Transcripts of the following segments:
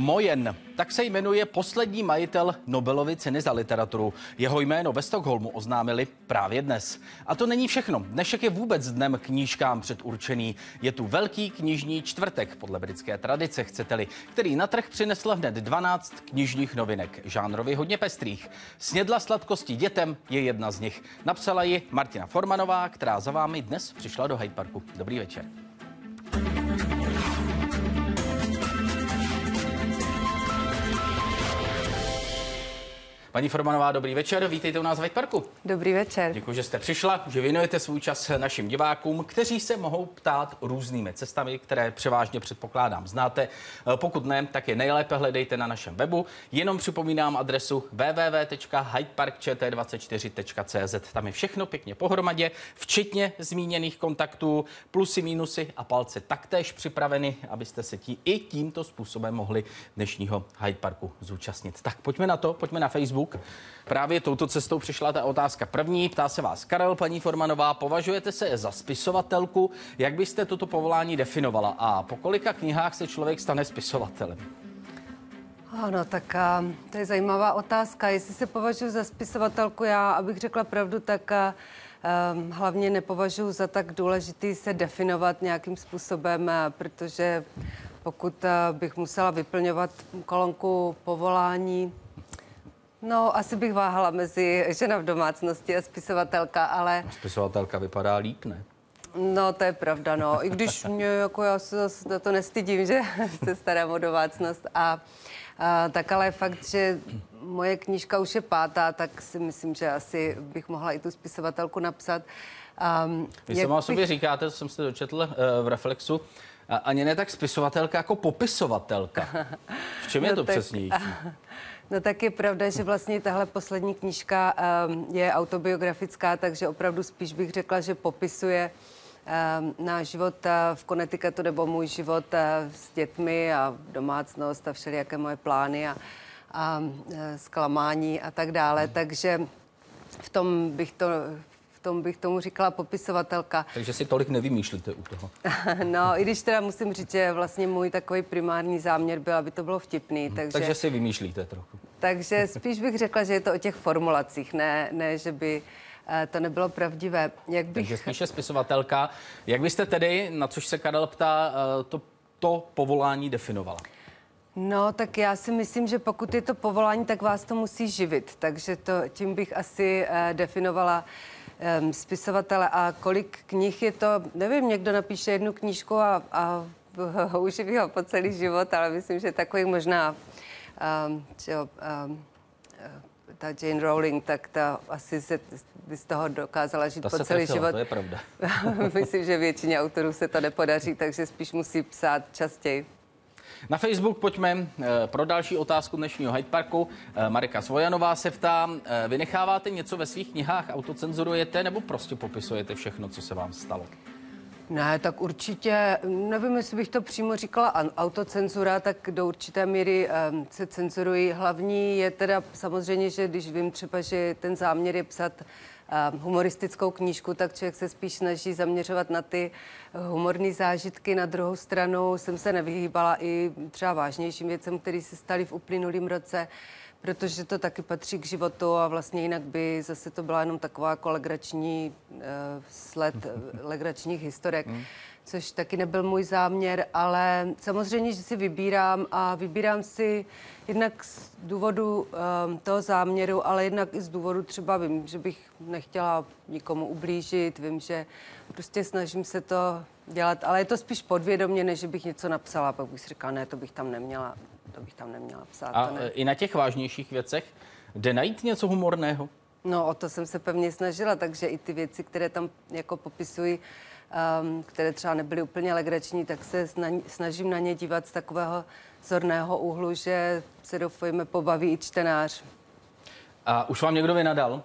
Mojen, tak se jmenuje poslední majitel Nobelovy ceny za literaturu. Jeho jméno ve Stockholmu oznámili právě dnes. A to není všechno. Dnešek je vůbec dnem knížkám předurčený. Je tu velký knižní čtvrtek, podle britské tradice, chcete-li, který na trh přinesl hned 12 knižních novinek, žánrově hodně pestrých. Snědla sladkosti dětem je jedna z nich. Napsala ji Martina Formanová, která za vámi dnes přišla do Hyde Parku. Dobrý večer. Paní Formanová, dobrý večer, vítejte u nás v Hyde Parku. Dobrý večer. Děkuji, že jste přišla, že věnujete svůj čas našim divákům, kteří se mohou ptát různými cestami, které převážně předpokládám znáte. Pokud ne, tak je nejlépe hledejte na našem webu. Jenom připomínám adresu www.hydeparkčt24.cz. Tam je všechno pěkně pohromadě, včetně zmíněných kontaktů, plusy, mínusy a palce taktéž připraveny, abyste se i tímto způsobem mohli dnešního Hyde Parku zúčastnit. Tak pojďme na to, pojďme na Facebook. Právě touto cestou přišla ta otázka první. Ptá se vás Karel, paní Formanová, považujete se za spisovatelku? Jak byste toto povolání definovala? A po kolika knihách se člověk stane spisovatelem? Ano, tak to je zajímavá otázka. Jestli se považuji za spisovatelku, já, abych řekla pravdu, tak hlavně nepovažuji za tak důležitý se definovat nějakým způsobem, protože pokud bych musela vyplňovat kolonku povolání, no, asi bych váhala mezi žena v domácnosti a spisovatelka, ale... Spisovatelka vypadá líp, ne? No, to je pravda, no. I když mě, jako já se zase za to nestydím, že se starám o domácnost. Tak ale fakt, že moje knížka už je 5., tak si myslím, že asi bych mohla i tu spisovatelku napsat. Vy sama o sobě říkáte, to jsem se dočetl v Reflexu, ani ne tak spisovatelka, jako popisovatelka. V čem je to přesnější? No tak je pravda, že vlastně tahle poslední knížka je autobiografická, takže opravdu spíš bych řekla, že popisuje náš život v Connecticutu nebo můj život s dětmi a domácnost a všelijaké moje plány a zklamání a tak dále. Takže v tom bych tomu říkala popisovatelka. Takže si tolik nevymýšlíte u toho. No, i když teda musím říct, že vlastně můj takový primární záměr byl, aby to bylo vtipný. Takže si vymýšlíte trochu. Takže spíš bych řekla, že je to o těch formulacích, ne že by to nebylo pravdivé. Takže spíše spisovatelka. Jak byste tedy, na což se Karel ptá, to povolání definovala? No, tak já si myslím, že pokud je to povolání, tak vás to musí živit. Takže tím bych asi definovala spisovatele. A kolik knih je to, nevím, někdo napíše jednu knížku a uživí ho po celý život, ale myslím, že takový možná ta Jane Rowling, tak ta asi by z toho dokázala žít po celý život. To je pravda. Myslím, že většině autorů se to nepodaří, takže spíš musí psát častěji. Na Facebook pojďme pro další otázku dnešního Hyde Parku. Marika Svojanová se ptá, vy necháváte něco ve svých knihách, autocenzurujete nebo prostě popisujete všechno, co se vám stalo? Ne, tak určitě, nevím, jestli bych to přímo říkala autocenzura, tak do určité míry se cenzurují. Hlavní je teda samozřejmě, že když vím třeba, že ten záměr je psat humoristickou knížku, tak člověk se spíš snaží zaměřovat na ty humorní zážitky. Na druhou stranu jsem se nevyhýbala i třeba vážnějším věcem, které se staly v uplynulém roce, protože to taky patří k životu a vlastně jinak by zase to byla jenom taková jako legrační sled legračních historek, což taky nebyl můj záměr, ale samozřejmě, že si vybírám si jednak z důvodu toho záměru, ale jednak i z důvodu třeba vím, že bych nechtěla nikomu ublížit, vím, že prostě snažím se to dělat, ale je to spíš podvědomě, než bych něco napsala, pak bych si říkala, ne, to bych tam neměla psát. A i na těch vážnějších věcech jde najít něco humorného? No, o to jsem se pevně snažila, takže i ty věci, které tam jako popisují, které třeba nebyly úplně legrační, tak se snažím na ně dívat z takového zorného úhlu, že se doufejme pobaví i čtenář. A už vám někdo vynadal?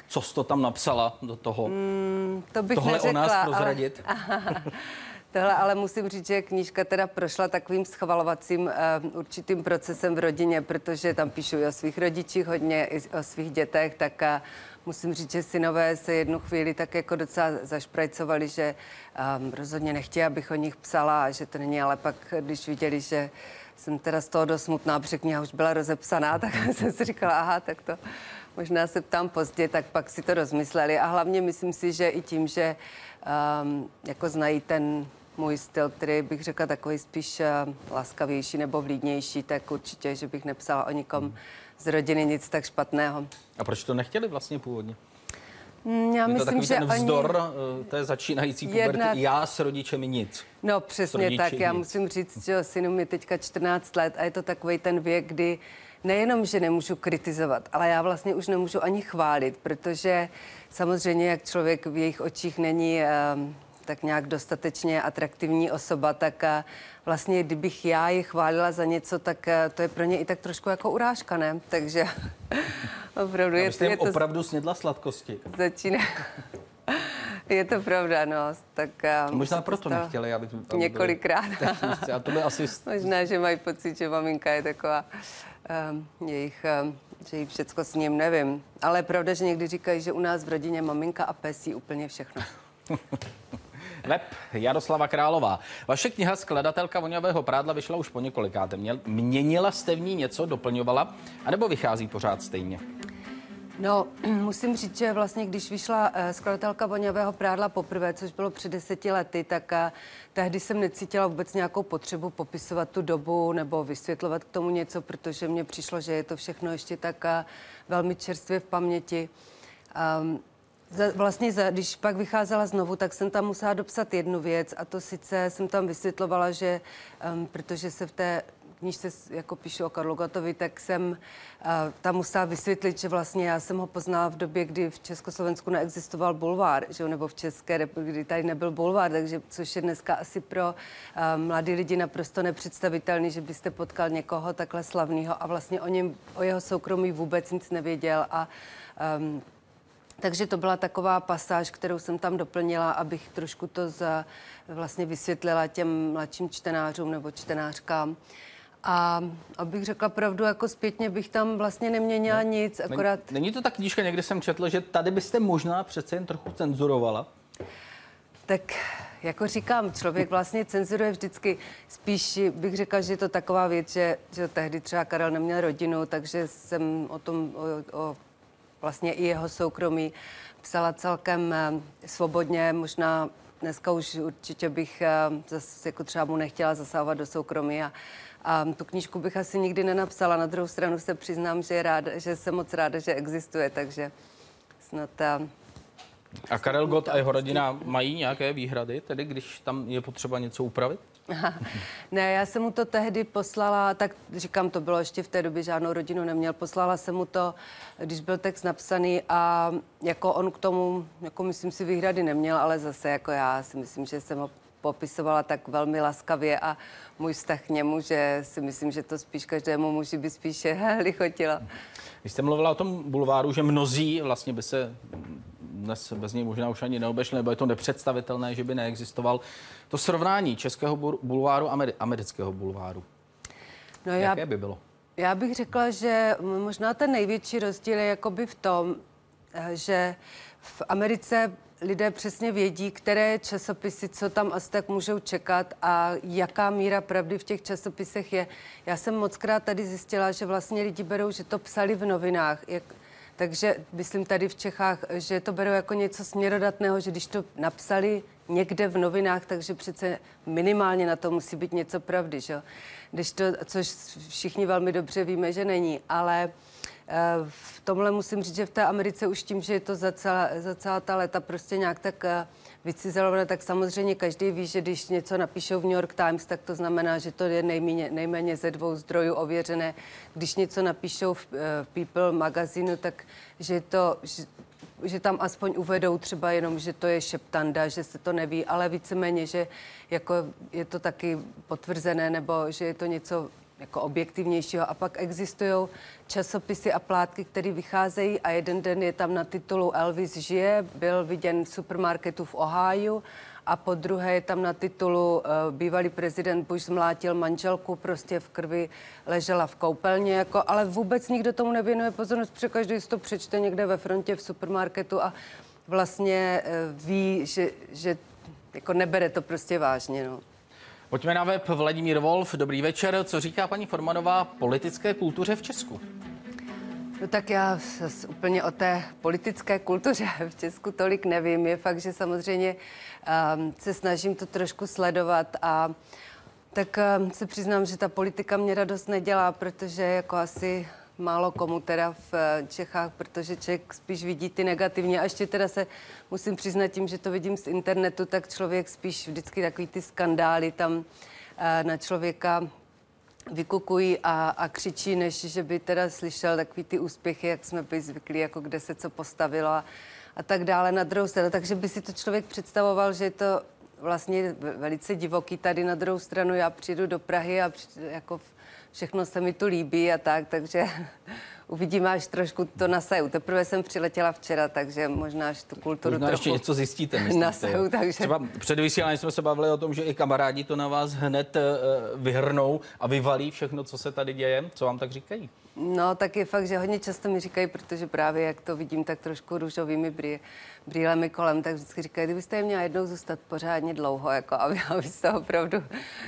Co jsi to tam napsala do toho? To bych tohle neřekla, o nás prozradit? Tohle ale musím říct, že knížka teda prošla takovým schvalovacím určitým procesem v rodině, protože tam píšu i o svých rodičích, hodně i o svých dětech, tak musím říct, že synové se jednu chvíli tak jako docela zašprajcovali, že rozhodně nechtějí, abych o nich psala a že to není, ale pak, když viděli, že jsem teda z toho dost smutná, protože kniha už byla rozepsaná, tak jsem si říkala, aha, tak to možná se ptám pozdě, tak pak si to rozmysleli. A hlavně myslím si, že i tím, že jako znají ten můj styl, který bych řekla takový spíš laskavější nebo vlídnější, tak určitě, že bych nepsala o nikom z rodiny nic tak špatného. A proč to nechtěli vlastně původně? Já je to myslím, takový že ten vzdor té začínající puberty. Já s rodičemi nic. No přesně tak. Já nic. musím říct, že synu mi teďka 14 let a je to takový ten věk, kdy nejenom, že nemůžu kritizovat, ale já vlastně už nemůžu ani chválit, protože samozřejmě, jak člověk v jejich očích není tak nějak dostatečně atraktivní osoba, tak vlastně kdybych já je chválila za něco, tak to je pro ně i tak trošku jako urážka, ne? Takže opravdu je to... opravdu snědla sladkosti. Začíná. Je to pravda, no. Tak možná proto nechtěli, aby několikrát. A to by asi... Možná, že mají pocit, že maminka je taková že jí všecko s ním, nevím. Ale je pravda, že někdy říkají, že u nás v rodině maminka a pes jí úplně všechno. Web Jaroslava Králová. Vaše kniha Skladatelka vonavého prádla vyšla už po několikáté. Měnila jste v ní něco, doplňovala, anebo vychází pořád stejně? No, musím říct, že vlastně, když vyšla Skladatelka vonavého prádla poprvé, což bylo před 10 lety, tak tehdy jsem necítila vůbec nějakou potřebu popisovat tu dobu nebo vysvětlovat k tomu něco, protože mně přišlo, že je to všechno ještě tak velmi čerstvě v paměti. Vlastně, když pak vycházela znovu, tak jsem tam musela dopsat jednu věc a to sice jsem tam vysvětlovala, že protože se v té knížce jako píšu o Karlu Gottovi, tak jsem tam musela vysvětlit, že vlastně já jsem ho poznala v době, kdy v Československu neexistoval bulvár, že? Nebo v České republice, kdy tady nebyl bulvár, takže což je dneska asi pro mladý lidi naprosto nepředstavitelný, že byste potkal někoho takhle slavného a vlastně o jeho soukromí vůbec nic nevěděl a takže to byla taková pasáž, kterou jsem tam doplnila, abych trošku to vlastně vysvětlila těm mladším čtenářům nebo čtenářkám. A abych řekla pravdu, jako zpětně bych tam vlastně neměnila nic, akorát... Není to ta knížka, někde jsem četl, že tady byste možná přece jen trochu cenzurovala? Tak jako říkám, člověk vlastně cenzuruje vždycky. Spíš bych řekla, že je to taková věc, že tehdy třeba Karel neměl rodinu, takže jsem o tom, vlastně i jeho soukromí psala celkem svobodně. Možná dneska už určitě bych zase jako třeba mu nechtěla zasahovat do soukromí a tu knížku bych asi nikdy nenapsala. Na druhou stranu se přiznám, že jsem moc ráda, že existuje, takže snad... A Karel Gott a jeho rodina mají nějaké výhrady, tedy když tam je potřeba něco upravit? Ne, já jsem mu to tehdy poslala, tak říkám, to bylo ještě v té době, žádnou rodinu neměl. Poslala jsem mu to, když byl text napsaný a jako on k tomu, jako myslím si, výhrady neměl, ale zase jako já si myslím, že jsem ho popisovala tak velmi laskavě a můj vztah k němu, že si myslím, že to spíš každému muži by spíše lichotilo. Vy jste mluvila o tom bulváru, že mnozí vlastně by se dnes bez něj možná už ani neobešli, nebo je to nepředstavitelné, že by neexistoval. To srovnání českého bulváru a amerického bulváru, no jaké by bylo? Já bych řekla, že možná ten největší rozdíl je jakoby v tom, že v Americe lidé přesně vědí, které časopisy, co tam asi tak můžou čekat a jaká míra pravdy v těch časopisech je. Já jsem mockrát tady zjistila, že vlastně lidi berou, že to psali v novinách. Takže myslím tady v Čechách, že to berou jako něco směrodatného, že když to napsali někde v novinách, takže přece minimálně na to musí být něco pravdy, že? Což všichni velmi dobře víme, že není, ale v tomhle musím říct, že v té Americe už tím, že je to za celá ta léta prostě nějak tak vycizelované, tak samozřejmě každý ví, že když něco napíšou v New York Times, tak to znamená, že to je nejméně ze 2 zdrojů ověřené. Když něco napíšou v People magazínu, tak že tam aspoň uvedou třeba jenom, že to je šeptanda, že se to neví, ale víceméně, že jako je to taky potvrzené, nebo že je to něco jako objektivnějšího. A pak existují časopisy a plátky, které vycházejí a jeden den je tam na titulu Elvis žije, byl viděn v supermarketu v Ohiu a po druhé je tam na titulu bývalý prezident Bush zmlátil manželku, prostě v krvi ležela v koupelně, jako, ale vůbec nikdo tomu nevěnuje pozornost, protože každý si to přečte někde ve frontě v supermarketu a vlastně ví, že jako nebere to prostě vážně, no. Pojďme na web Vladimír Wolf. Dobrý večer. Co říká paní Formanová politické kultuře v Česku? No tak já úplně o té politické kultuře v Česku tolik nevím. Je fakt, že samozřejmě se snažím to trošku sledovat a tak se přiznám, že ta politika mě radost nedělá, protože jako asi málo komu teda v Čechách, protože člověk spíš vidí ty negativní. A ještě teda se musím přiznat tím, že to vidím z internetu, tak člověk spíš vždycky takový ty skandály tam na člověka vykukují a křičí, než že by teda slyšel takový ty úspěchy, jak jsme byli zvyklí, jako kde se co postavilo a tak dále na druhou stranu. Takže by si to člověk představoval, že je to vlastně velice divoký. Tady na druhou stranu já přijdu do Prahy a jako všechno se mi tu líbí a tak, takže uvidíme, až trošku to nasaju. Teprve jsem přiletěla včera, takže možná až tu kulturu možná trochu ještě něco zjistíte, myslíte? nasaju, takže... Třeba před vysíláním jsme se bavili o tom, že i kamarádi to na vás hned vyhrnou a vyvalí všechno, co se tady děje. Co vám tak říkají? No, tak je fakt, že hodně často mi říkají, protože právě jak to vidím tak trošku růžovými brýlemi kolem, tak vždycky říkají, kdybyste je měla jednou zůstat pořádně dlouho, jako abyste opravdu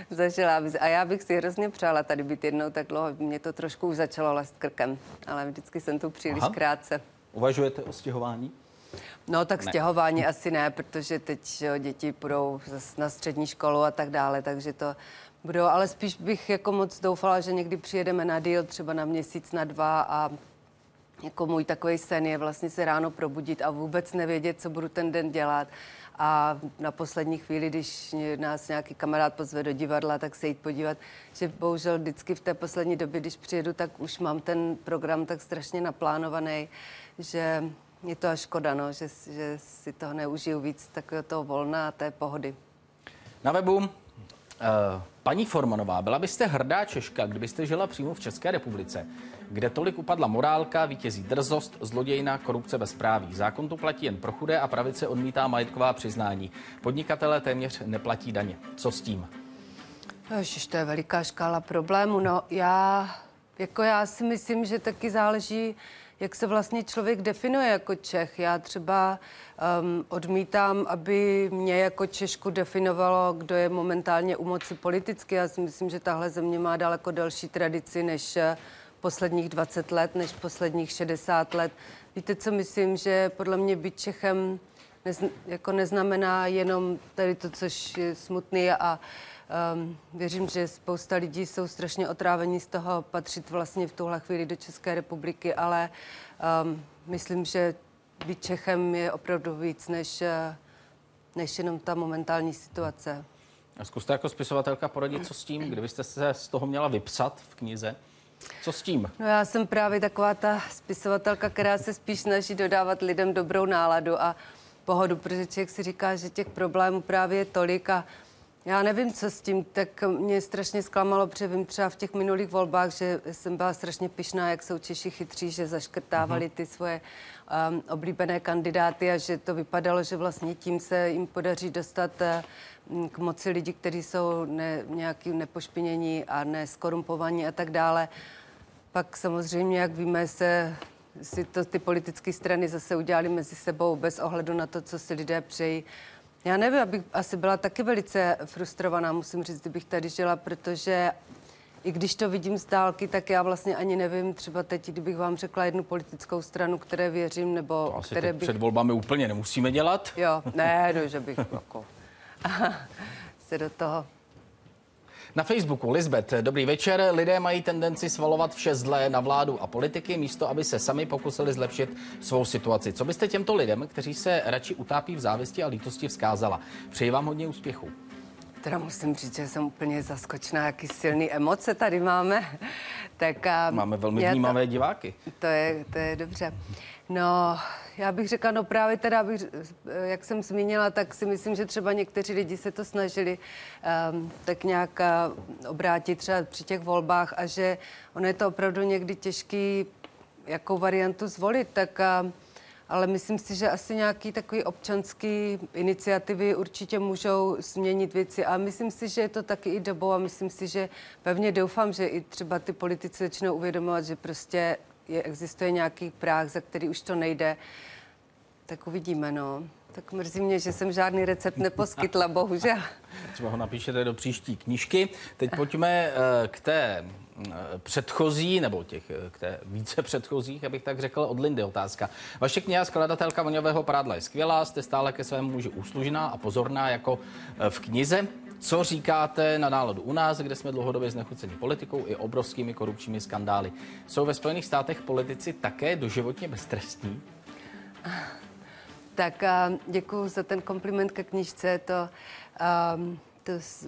zažila. A já bych si hrozně přála tady být jednou tak dlouho, mě to trošku už začalo lézt krkem, ale vždycky jsem tu příliš krátce. Uvažujete o stěhování? No tak stěhování asi ne, protože teď děti půjdou zase na střední školu a tak dále, takže to budou, ale spíš bych jako moc doufala, že někdy přijedeme na díl, třeba na měsíc, na 2 a jako můj takový sen je vlastně se ráno probudit a vůbec nevědět, co budu ten den dělat. A na poslední chvíli, když nás nějaký kamarád pozve do divadla, tak se jít podívat, že bohužel vždycky v té poslední době, když přijedu, tak už mám ten program tak strašně naplánovaný, že je to až škoda, no, že si toho neužiju víc takového toho volna a té pohody. Na webu paní Formanová, byla byste hrdá Češka, kdybyste žila přímo v České republice, kde tolik upadla morálka, vítězí drzost, zlodějna, korupce, bezpráví. Zákon tu platí jen pro chudé a pravice odmítá majetková přiznání. Podnikatelé téměř neplatí daně. Co s tím? Ježiš, to je veliká škála problémů. No, já si myslím, že taky záleží, jak se vlastně člověk definuje jako Čech. Já třeba odmítám, aby mě jako Češku definovalo, kdo je momentálně u moci politicky. Já si myslím, že tahle země má daleko delší tradici než posledních 20 let, než posledních 60 let. Víte, co myslím, že podle mě být Čechem jako neznamená jenom tady to, což je smutný a věřím, že spousta lidí jsou strašně otrávení z toho patřit vlastně v tuhle chvíli do České republiky, ale myslím, že být Čechem je opravdu víc, než jenom ta momentální situace. A zkuste jako spisovatelka poradit, co s tím, kdybyste se z toho měla vypsat v knize. Co s tím? No já jsem právě taková ta spisovatelka, která se spíš snaží dodávat lidem dobrou náladu a pohodu, protože člověk si říká, že těch problémů právě je tolik a já nevím, co s tím, tak mě strašně zklamalo, protože vím třeba v těch minulých volbách, že jsem byla strašně pyšná, jak jsou Češi chytří, že zaškrtávali ty svoje oblíbené kandidáty a že to vypadalo, že vlastně tím se jim podaří dostat k moci lidi, kteří jsou nějaký nepošpinění a neskorumpovaní a tak dále. Pak samozřejmě, jak víme, si to ty politické strany zase udělali mezi sebou bez ohledu na to, co si lidé přejí. Já nevím, abych asi byla taky velice frustrovaná, musím říct, kdybych tady žila, protože i když to vidím z dálky, tak já vlastně ani nevím, třeba teď, kdybych vám řekla jednu politickou stranu, které věřím, nebo to asi které bych... před volbami úplně nemusíme dělat. Jo, ne, no, že bych jako se do toho... Na Facebooku Lisbeth, dobrý večer. Lidé mají tendenci svalovat vše zlé na vládu a politiky, místo aby se sami pokusili zlepšit svou situaci. Co byste těmto lidem, kteří se radši utápí v závisti a lítosti, vzkázala? Přeji vám hodně úspěchů. Teda musím říct, že jsem úplně zaskočená, jaký silný emoce tady máme. Tak, máme velmi vnímavé diváky. To je dobře. No, já bych řekla, no právě teda, jak jsem zmínila, tak si myslím, že třeba někteří lidi se to snažili tak nějak obrátit třeba při těch volbách a že ono je to opravdu někdy těžký, jakou variantu zvolit, tak... Ale myslím si, že asi nějaký takový občanský iniciativy určitě můžou změnit věci. A myslím si, že je to taky i dobou a myslím si, že pevně doufám, že i třeba ty politici začnou uvědomovat, že prostě existuje nějaký práh, za který už to nejde. Tak uvidíme, no. Tak mrzí mě, že jsem žádný recept neposkytla, bohužel. Třeba ho napíšete do příští knížky. Teď pojďme k té předchozí, nebo k té více předchozích, abych tak řekl, od Lindy otázka. Vaše kniha Skladatelka voňavého prádla je skvělá, jste stále ke svému muži úslužná a pozorná jako v knize. Co říkáte na náladu u nás, kde jsme dlouhodobě znechuceni politikou i obrovskými korupčními skandály? Jsou ve Spojených státech politici také doživotně beztrestní? Tak děkuji za ten kompliment ke knížce, to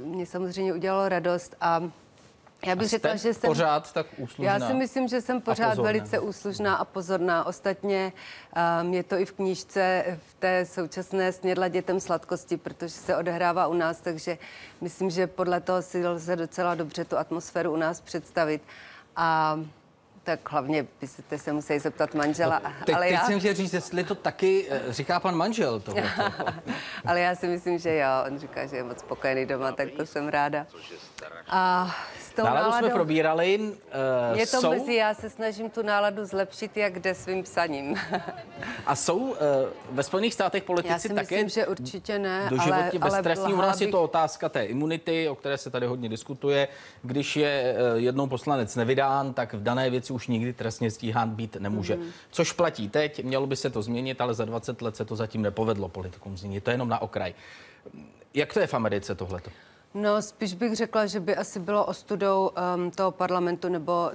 mě samozřejmě udělalo radost a já bych řekla, že jsem pořád tak úslužná. Já si myslím, že jsem pořád velice úslužná a pozorná. Ostatně je to i v knížce v té současné Snědla dětem sladkosti, protože se odehrává u nás, takže myslím, že podle toho si lze docela dobře tu atmosféru u nás představit. A tak hlavně byste se museli zeptat manžela. No, teď jsem chtěl říct, jestli to taky říká pan manžel tohleto. Ale já si myslím, že jo. On říká, že je moc spokojený doma, tak to jsem ráda. A s tou náladu jsme probírali. Je to mrzí, já se snažím tu náladu zlepšit, jak jde svým psaním. A jsou ve Spojených státech politici já si také myslím, že určitě ne, doživotně beztrestní? U nás je to otázka té imunity, o které se tady hodně diskutuje. Když je jednou poslanec nevydán, tak v dané věci už nikdy trestně stíhán být nemůže. Což platí teď, mělo by se to změnit, ale za 20 let se to zatím nepovedlo politikům změnit. To je jenom na okraj. Jak to je v Americe tohleto? No, spíš bych řekla, že by asi bylo ostudou toho parlamentu, nebo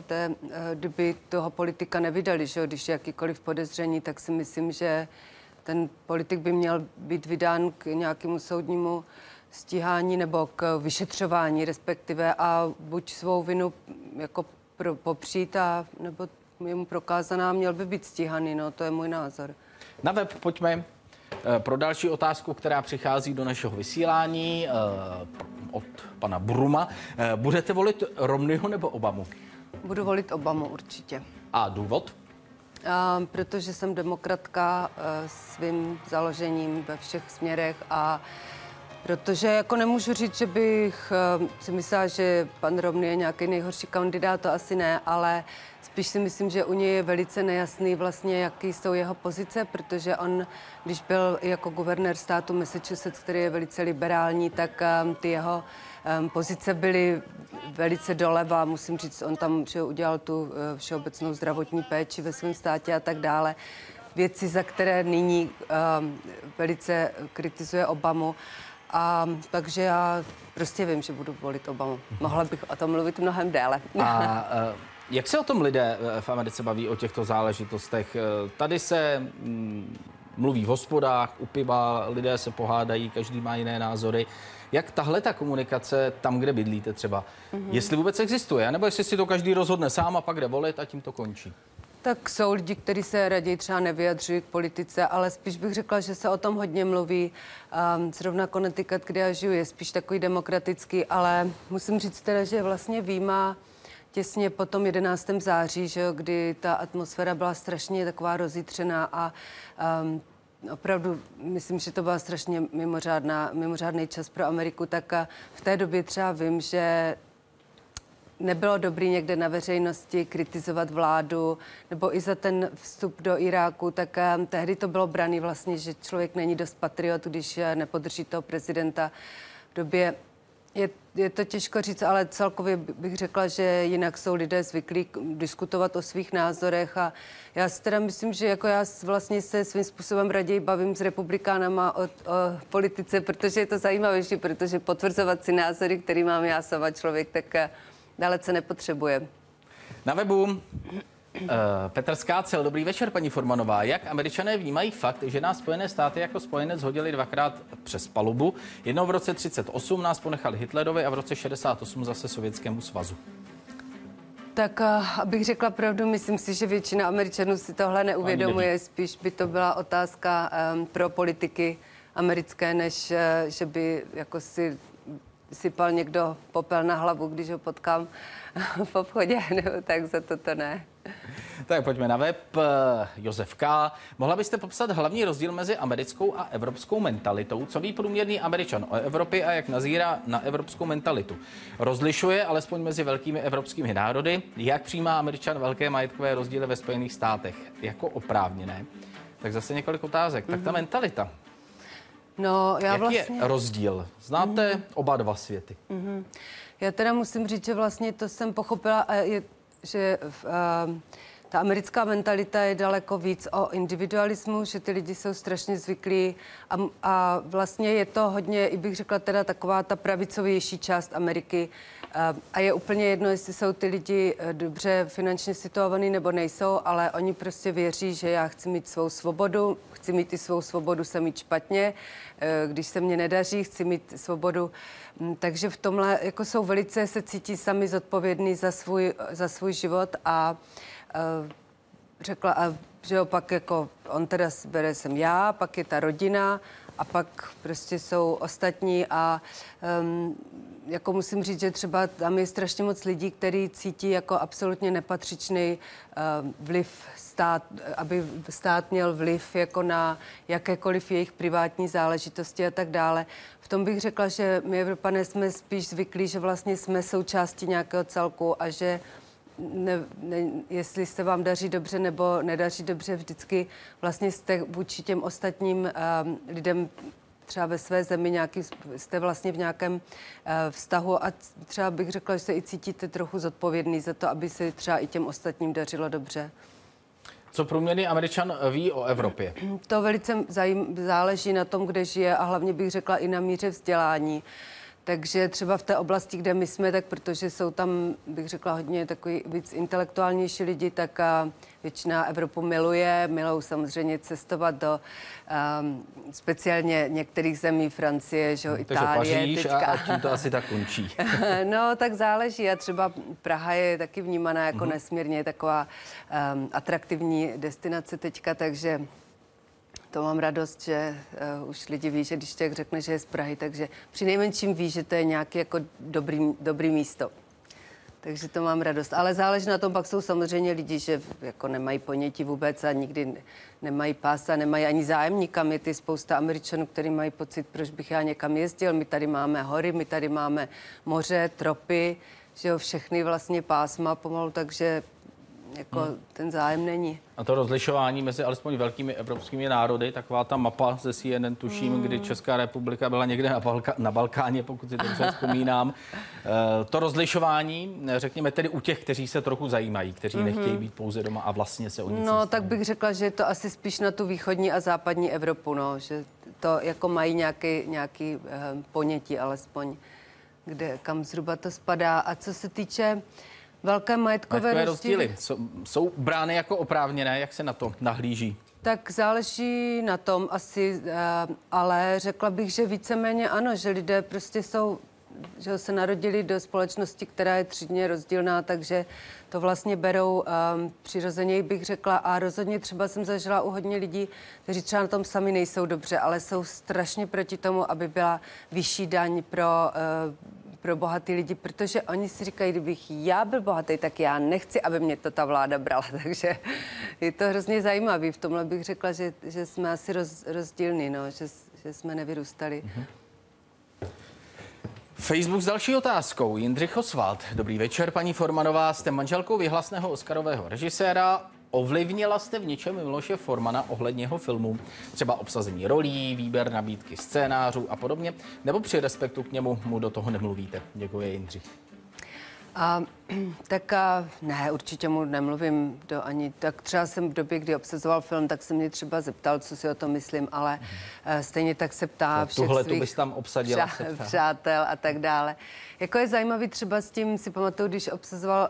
kdyby toho politika nevydali, že jo? Když je jakýkoliv podezření, tak si myslím, že ten politik by měl být vydán k nějakému soudnímu stíhání nebo k vyšetřování respektive a buď svou vinu jako popřít a nebo je mu prokázaná, měl by být stíhaný, no, to je můj názor. Na web pojďme pro další otázku, která přichází do našeho vysílání od pana Bruma. Budete volit Romneyho nebo Obamu? Budu volit Obamu určitě. A důvod? Protože jsem demokratka svým založením ve všech směrech a protože jako nemůžu říct, že bych si myslela, že pan Romney je nějaký nejhorší kandidát, to asi ne, ale spíš si myslím, že u něj je velice nejasný vlastně, jaký jsou jeho pozice, protože on, když byl jako guvernér státu Massachusetts, který je velice liberální, tak ty jeho pozice byly velice doleva. Musím říct, on tam udělal tu všeobecnou zdravotní péči ve svém státě a tak dále. Věci, za které nyní velice kritizuje Obamu. Takže já prostě vím, že budu volit Obamu. Mohla bych o tom mluvit mnohem déle. A jak se o tom lidé v Americe baví o těchto záležitostech? Tady se mluví v hospodách, u piva, lidé se pohádají, každý má jiné názory. Jak tahle ta komunikace tam, kde bydlíte třeba, jestli vůbec existuje, nebo jestli si to každý rozhodne sám a pak jde volit a tím to končí? Tak jsou lidi, kteří se raději třeba nevyjadřují k politice, ale spíš bych řekla, že se o tom hodně mluví. Zrovna Connecticut, kde já žiju, je spíš takový demokratický, ale musím říct teda, že vlastně výjima těsně po tom 11. září, že jo, kdy ta atmosféra byla strašně taková rozjitřená a opravdu myslím, že to byla strašně mimořádný čas pro Ameriku, tak v té době třeba vím, že nebylo dobrý někde na veřejnosti kritizovat vládu, nebo i za ten vstup do Iráku, tak tehdy to bylo braný vlastně, že člověk není dost patriot, když nepodrží toho prezidenta v době. Je to těžko říct, ale celkově bych řekla, že jinak jsou lidé zvyklí diskutovat o svých názorech a já si teda myslím, že jako já vlastně se svým způsobem raději bavím s republikánama o politice, protože je to zajímavější, protože potvrzovat si názory, který mám já sama člověk, tak dalece nepotřebuje. Na webu Petr Skácel, dobrý večer, paní Formanová. Jak Američané vnímají fakt, že nás Spojené státy jako spojenec hodili dvakrát přes palubu? Jednou v roce 1938 nás ponechali Hitlerovi a v roce 1968 zase Sovětskému svazu. Tak abych řekla pravdu, myslím si, že většina Američanů si tohle neuvědomuje. Spíš by to byla otázka pro politiky americké, než že by jako si sypal někdo popel na hlavu, když ho potkám v obchodě, nebo tak za to ne. Tak pojďme na web. Josef K. Mohla byste popsat hlavní rozdíl mezi americkou a evropskou mentalitou? Co ví průměrný Američan o Evropě a jak nazírá na evropskou mentalitu? Rozlišuje alespoň mezi velkými evropskými národy? Jak přijímá Američan velké majetkové rozdíly ve Spojených státech? Jako oprávněné? Tak zase několik otázek. Tak ta mentalita. No, já Jaký vlastně... je rozdíl? Znáte oba dva světy? Já teda musím říct, že vlastně to jsem pochopila, že ta americká mentalita je daleko víc o individualismu, že ty lidi jsou strašně zvyklí a vlastně je to hodně, i bych řekla teda taková ta pravicovější část Ameriky a je úplně jedno, jestli jsou ty lidi dobře finančně situovaní nebo nejsou, ale oni prostě věří, že já chci mít svou svobodu, chci mít i svou svobodu se mít špatně, když se mně nedaří, chci mít svobodu. Takže v tomhle jako jsou velice, se cítí sami zodpovědní za svůj život a řekla, že opak jako on teda bere jsem já, pak je ta rodina a pak prostě jsou ostatní a jako musím říct, že třeba tam je strašně moc lidí, kteří cítí jako absolutně nepatřičný vliv aby stát měl vliv jako na jakékoliv jejich privátní záležitosti a tak dále. V tom bych řekla, že my Evropané jsme spíš zvyklí, že vlastně jsme součástí nějakého celku a že jestli se vám daří dobře nebo nedaří dobře, vždycky vlastně jste vůči těm ostatním lidem třeba ve své zemi jste vlastně v nějakém vztahu a třeba bych řekla, že se i cítíte trochu zodpovědný za to, aby se třeba i těm ostatním dařilo dobře. Co průměrný Američan ví o Evropě? To velice záleží na tom, kde žije a hlavně bych řekla i na míře vzdělání. Takže třeba v té oblasti, kde my jsme, tak protože jsou tam, bych řekla, hodně takový víc intelektuálnější lidi, tak většina Evropu milují samozřejmě cestovat do speciálně některých zemí, Francie, že Itálie. Takže Paříž a tím to asi tak končí. No, tak záleží a třeba Praha je taky vnímaná jako nesmírně taková atraktivní destinace teďka, takže to mám radost, že už lidi ví, že když člověk řekne, že je z Prahy, takže přinejmenším ví, že to je nějaké jako dobrý místo. Takže to mám radost. Ale záleží na tom, pak jsou samozřejmě lidi, že jako nemají ponětí vůbec a nikdy nemají pás a nemají ani zájemníka. Je ty spousta Američanů, kteří mají pocit, proč bych já někam jezdil. My tady máme hory, my tady máme moře, tropy, že jo, všechny vlastně pásma pomalu, takže jako ten zájem není. A to rozlišování mezi alespoň velkými evropskými národy, taková ta mapa ze CNN, tuším, kdy Česká republika byla někde na Balkáně, pokud si dobře vzpomínám. To rozlišování, řekněme tedy u těch, kteří se trochu zajímají, kteří nechtějí být pouze doma a vlastně se o nic No, tak bych řekla, že je to asi spíš na tu východní a západní Evropu, no, že to jako mají nějaký ponětí alespoň, kam zhruba to spadá. A co se týče velké majetkové rozdíly jsou brány jako oprávněné, jak se na to nahlíží? Tak záleží na tom asi, ale řekla bych, že víceméně ano, že lidé prostě že se narodili do společnosti, která je třídně rozdílná, takže to vlastně berou přirozeně, bych řekla. A rozhodně třeba jsem zažila u hodně lidí, kteří třeba na tom sami nejsou dobře, ale jsou strašně proti tomu, aby byla vyšší daň pro bohatý lidi, protože oni si říkají, kdybych já byl bohatý, tak já nechci, aby mě to ta vláda brala. Takže je to hrozně zajímavý. V tomhle bych řekla, že jsme asi rozdílní, no, že jsme nevyrůstali. Facebook s další otázkou. Jindřich Oswald. Dobrý večer, paní Formanová. Jste manželkou vyhlasného oscarového režiséra. Ovlivnila jste v něčem Miloše Formana ohledně jeho filmu? Třeba obsazení rolí, výběr nabídky scénářů a podobně? Nebo při respektu k němu mu do toho nemluvíte? Děkuji, Jindřich. Ne, určitě mu nemluvím ani. Tak třeba jsem v době, kdy obsazoval film, tak se mě třeba zeptal, co si o tom myslím, ale stejně tak se ptá všech svých bys tam obsadila, přátel a tak dále. Jako je zajímavý třeba s tím, si pamatuju, když obsazoval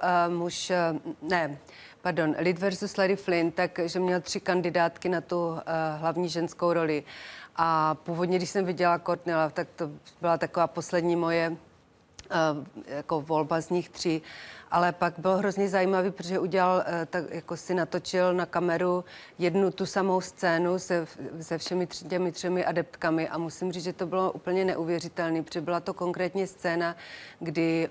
Lid versus Larry Flynn, takže měl 3 kandidátky na tu hlavní ženskou roli. A původně, když jsem viděla Courtney Love, tak to byla taková poslední moje jako volba z nich 3, ale pak bylo hrozně zajímavý, protože udělal, tak jako si natočil na kameru jednu tu samou scénu se všemi těmi 3 adeptkami a musím říct, že to bylo úplně neuvěřitelné, protože byla to konkrétně scéna, kdy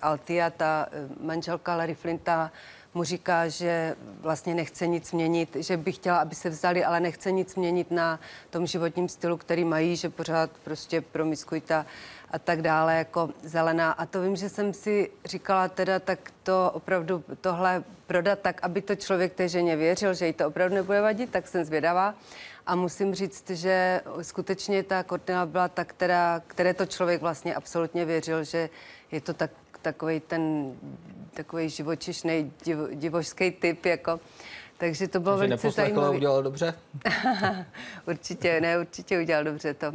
Althea, ta manželka Larry Flinta, mu říká, že vlastně nechce nic měnit, že by chtěla, aby se vzali, ale nechce nic měnit na tom životním stylu, který mají, že pořád prostě promiskuita a tak dále, jako zelená. A to vím, že jsem si říkala, teda tak to opravdu tohle prodat tak, aby to člověk té ženě věřil, že jí to opravdu nebude vadit, tak jsem zvědavá. A musím říct, že skutečně ta Kortina byla ta, které to člověk vlastně absolutně věřil, že je to takový živočišný, divošský typ, jako. Takže to bylo velice zajímavé. Udělal dobře? určitě udělal dobře to.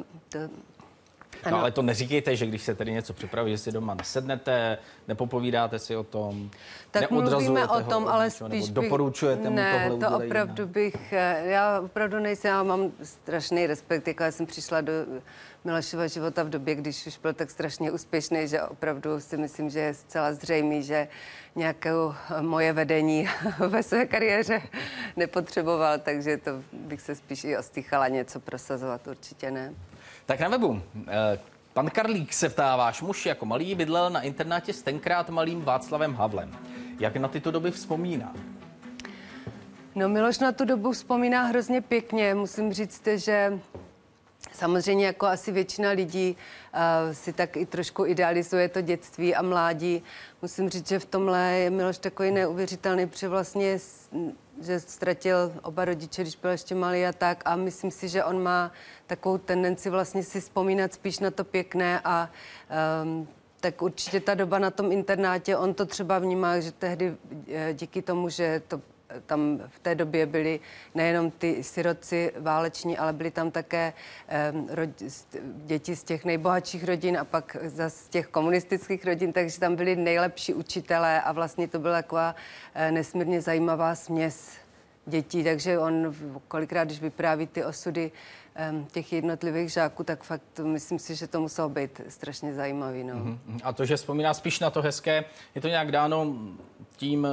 No, ale to neříkejte, že když se tady něco připraví, že si doma nesednete, nepopovídáte si o tom, tak mluvíme o tom, ale spíš doporučujete mu tohle udělej. To opravdu já opravdu nejsem, já mám strašný respekt, jako já jsem přišla do Milošova života v době, když už byl tak strašně úspěšný, že opravdu si myslím, že je zcela zřejmý, že nějaké moje vedení ve své kariéře nepotřeboval, takže to bych se spíš i ostýchala něco prosazovat, určitě ne. Tak na webu. Pan Karlík se ptá, váš muž jako malý bydlel na internátě s tenkrát malým Václavem Havlem. Jak na tyto doby vzpomíná? No, Miloš na tu dobu vzpomíná hrozně pěkně. Musím říct, že samozřejmě jako asi většina lidí si tak i trošku idealizuje to dětství a mládí. Musím říct, že v tomhle je Miloš takový neuvěřitelný, protože vlastně že ztratil oba rodiče, když byl ještě malý a tak. A myslím si, že on má takovou tendenci vlastně si vzpomínat spíš na to pěkné a tak určitě ta doba na tom internátě, on to třeba vnímá, že tehdy díky tomu, že to tam v té době byli nejenom ty sirotci váleční, ale byly tam také děti z těch nejbohatších rodin a pak zase z těch komunistických rodin, takže tam byli nejlepší učitelé a vlastně to byla taková nesmírně zajímavá směs dětí, takže on kolikrát, když vypráví ty osudy těch jednotlivých žáků, tak fakt myslím si, že to muselo být strašně zajímavý. No. A to, že vzpomíná spíš na to hezké, je to nějak dáno tím,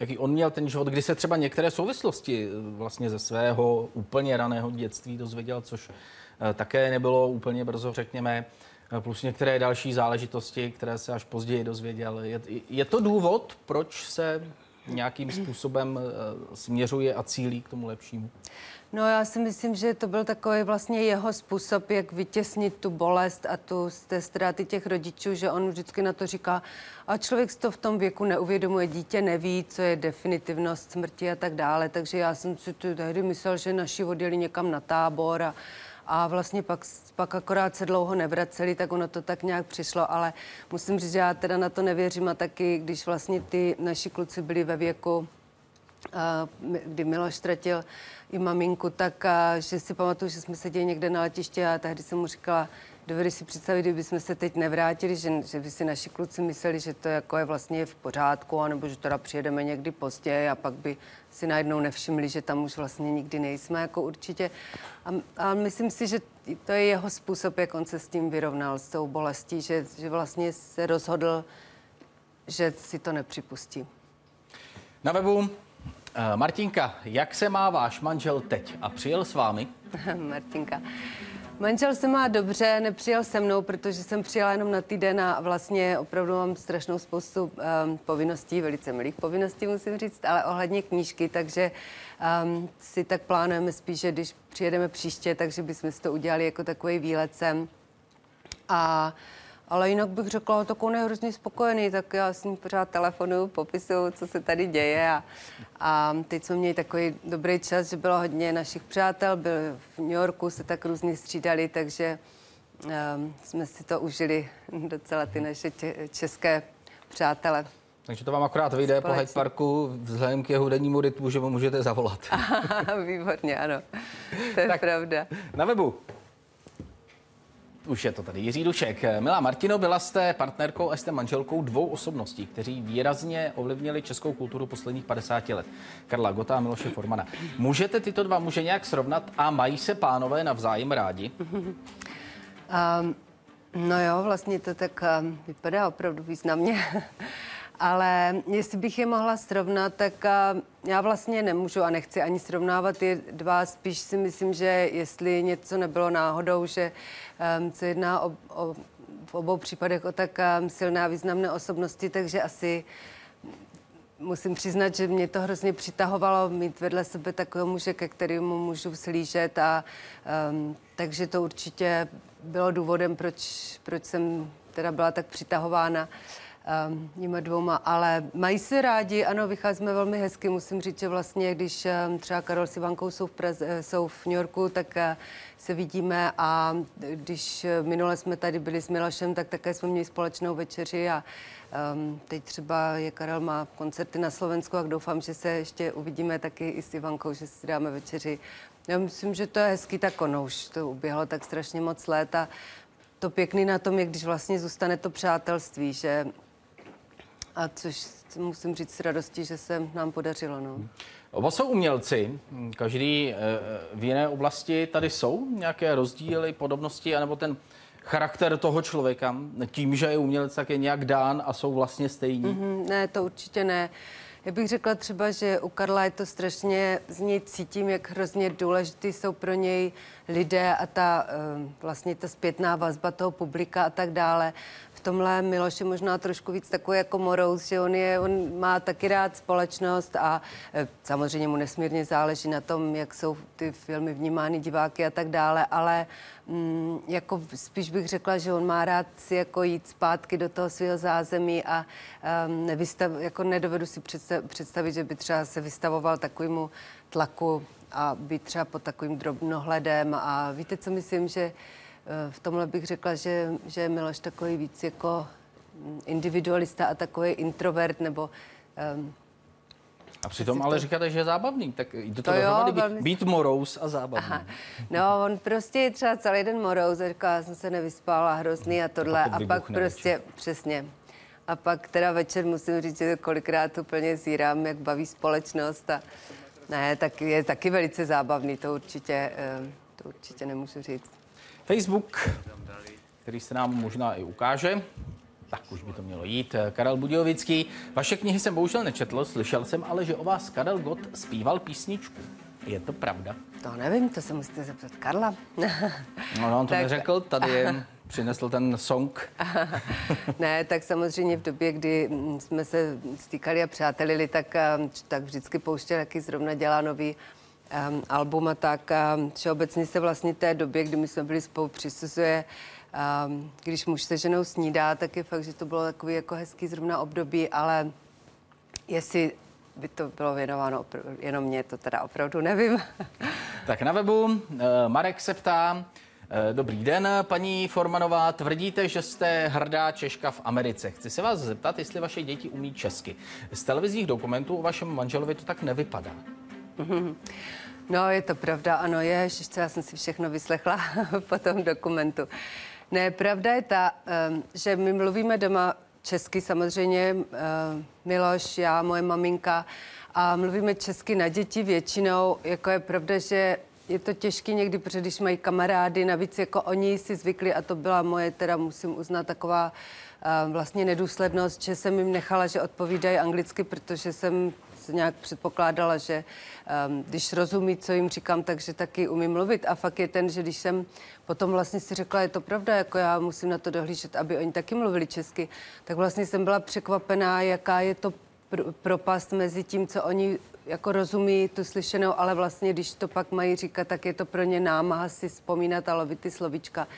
jaký on měl ten život, kdy se třeba některé souvislosti vlastně ze svého úplně raného dětství dozvěděl, což také nebylo úplně brzo, řekněme, plus některé další záležitosti, které se až později dozvěděl. Je to důvod, proč se nějakým způsobem směřuje a cílí k tomu lepšímu? No, já si myslím, že to byl takový vlastně jeho způsob, jak vytěsnit tu bolest a z té ztráty těch rodičů, že on vždycky na to říká, a člověk si to v tom věku neuvědomuje, dítě neví, co je definitivnost smrti a tak dále, takže já jsem si tehdy myslel, že naši odjeli někam na tábor a vlastně pak akorát se dlouho nevraceli, tak ono to tak nějak přišlo, ale musím říct, že já teda na to nevěřím a taky, když vlastně ty naši kluci byli ve věku, kdy Miloš ztratil i maminku, tak že si pamatuju, že jsme seděli někde na letišti a tehdy jsem mu říkala, dovedeš si představit, kdyby jsme se teď nevrátili, že by si naši kluci mysleli, že to jako je vlastně v pořádku, anebo že teda přijedeme někdy později a pak by si najednou nevšimli, že tam už vlastně nikdy nejsme, jako určitě. A myslím si, že to je jeho způsob, jak on se s tím vyrovnal, s tou bolestí, že vlastně se rozhodl, že si to nepřipustí. Na webu Martinka, jak se má váš manžel teď? A přijel s vámi? Martinka. Manžel se má dobře, nepřijel se mnou, protože jsem přijela jenom na týden a vlastně opravdu mám strašnou spoustu povinností, velice milých povinností, musím říct, ale ohledně knížky, takže si tak plánujeme spíš, že když přijedeme příště, takže bychom si to udělali jako takový výlet sem. Ale jinak bych řekla, tak on je hrozně spokojený, tak já s ním pořád telefonuju, popisuju, co se tady děje a teď jsme měli takový dobrý čas, že bylo hodně našich přátel, byl v New Yorku, se tak různě střídali, takže jsme si to užili docela ty naše české přátele. Takže to vám akorát vyjde po Hyde Parku vzhledem k jeho dennímu rytmu, že mu můžete zavolat. Výborně, ano, to je tak pravda. Na webu. Už je to tady Jiří Dušek. Milá Martino, byla jste partnerkou a jste manželkou dvou osobností, kteří výrazně ovlivnili českou kulturu posledních 50 let. Karla Gotta a Miloše Formana. Můžete tyto dva muže nějak srovnat a mají se pánové navzájem rádi? No jo, vlastně to tak vypadá opravdu významně. Ale jestli bych je mohla srovnat, tak já vlastně nemůžu a nechci ani srovnávat je dva. Spíš si myslím, že jestli něco nebylo náhodou, že se jedná v obou případech o tak silné a významné osobnosti, takže asi musím přiznat, že mě to hrozně přitahovalo mít vedle sebe takového muže, ke kterému můžu slížet takže to určitě bylo důvodem, proč jsem teda byla tak přitahována. nima dvouma, ale mají se rádi, ano, vycházíme velmi hezky, musím říct, že vlastně, když třeba Karel s Ivankou jsou v New Yorku, tak se vidíme a když minule jsme tady byli s Milošem, tak také jsme měli společnou večeři a teď třeba Karel má koncerty na Slovensku a doufám, že se ještě uvidíme taky i s Ivankou, že si dáme večeři. Já myslím, že to je hezký, tak ono už to uběhlo tak strašně moc let a to pěkný na tom je, když vlastně zůstane to přátelství, že a což musím říct s radostí, že se nám podařilo. No. Oba jsou umělci, každý v jiné oblasti. Tady jsou nějaké rozdíly, podobnosti, anebo ten charakter toho člověka tím, že je umělec, tak je nějak dán a jsou vlastně stejní? Ne, to určitě ne. Já bych řekla třeba, že u Karla je to strašně, z něj cítím, jak hrozně důležitý jsou pro něj lidé a vlastně ta zpětná vazba toho publika a tak dále. V tomhle Miloš je možná trošku víc takový jako morous, že on má taky rád společnost a samozřejmě mu nesmírně záleží na tom, jak jsou ty filmy vnímány diváky a tak dále, ale jako spíš bych řekla, že on má rád si jako jít zpátky do toho svého zázemí a jako nedovedu si představit, že by třeba se vystavoval takovému tlaku a být třeba pod takovým drobnohledem a víte, co myslím, že v tomhle bych řekla, že je Miloš takový víc jako individualista a takový introvert, nebo... A přitom ale říkáte, že je zábavný, tak jde to dohromady být morous a zábavný. Aha. No, on prostě je třeba celý den morous a říká, já jsem se nevyspala, hrozný a tohle. A pak prostě, večer. Přesně. A pak teda večer musím říct, že kolikrát úplně zírám, jak baví společnost a ne, tak je taky velice zábavný, to určitě nemůžu říct. Facebook, který se nám možná i ukáže, tak už by to mělo jít. Karel Budějovický. Vaše knihy jsem bohužel nečetl, slyšel jsem ale, že o vás Karel Gott zpíval písničku. Je to pravda? To nevím, to se musíte zeptat Karla. No, on to neřekl, tady je, přinesl ten song. Ne, tak samozřejmě v době, kdy jsme se stýkali a přátelili, tak vždycky pouštěl, jaký zrovna dělá nový album a tak. Všeobecně se vlastně té době, kdy my jsme byli spolu, přisuzuje, když muž se ženou snídá, tak je fakt, že to bylo takový jako hezký zrovna období, ale jestli by to bylo věnováno jenom mě, to teda opravdu nevím. Tak na webu Marek se ptá, dobrý den, paní Formanová, tvrdíte, že jste hrdá Češka v Americe. Chci se vás zeptat, jestli vaše děti umí česky. Z televizních dokumentů o vašem manželovi to tak nevypadá. No, je to pravda, ano, já jsem si všechno vyslechla po tom dokumentu. Ne, pravda je ta, že my mluvíme doma česky samozřejmě, Miloš, já, moje maminka, a mluvíme česky na děti většinou, jako je pravda, že je to těžké někdy, protože když mají kamarády, navíc jako oni si zvykli a to byla moje, teda musím uznat, taková vlastně nedůslednost, že jsem jim nechala, že odpovídají anglicky, protože jsem se nějak předpokládala, že když rozumí, co jim říkám, takže taky umím mluvit. A fakt je ten, že když jsem potom vlastně si řekla, je to pravda, jako já musím na to dohlížet, aby oni taky mluvili česky, tak vlastně jsem byla překvapená, jaká je to propast mezi tím, co oni jako rozumí tu slyšenou, ale vlastně, když to pak mají říkat, tak je to pro ně námaha si vzpomínat a lovit ty slovíčka.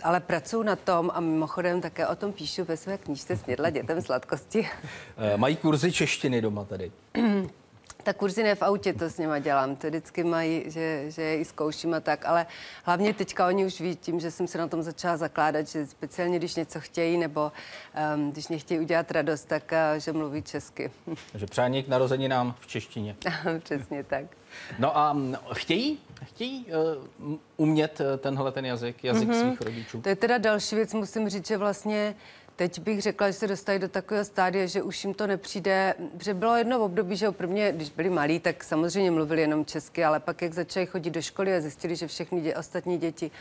Ale pracuji na tom a mimochodem také o tom píšu ve své knížce Snědla dětem sladkosti. Mají kurzy češtiny doma tady? Tak kurzy ne v autě, to s nima dělám. To vždycky mají, že je i zkouším a tak, ale hlavně teďka oni už ví tím, že jsem se na tom začala zakládat, že speciálně když něco chtějí nebo když nechtějí udělat radost, tak že mluví česky. Takže přání k narozeninám v češtině. Přesně tak. No a chtějí umět ten jazyk svých rodičů? To je teda další věc, musím říct, že vlastně teď bych řekla, že se dostali do takového stádia, že už jim to nepřijde, že bylo jedno období, že pro mě, když byli malí, tak samozřejmě mluvili jenom česky, ale pak jak začali chodit do školy a zjistili, že všechny ostatní děti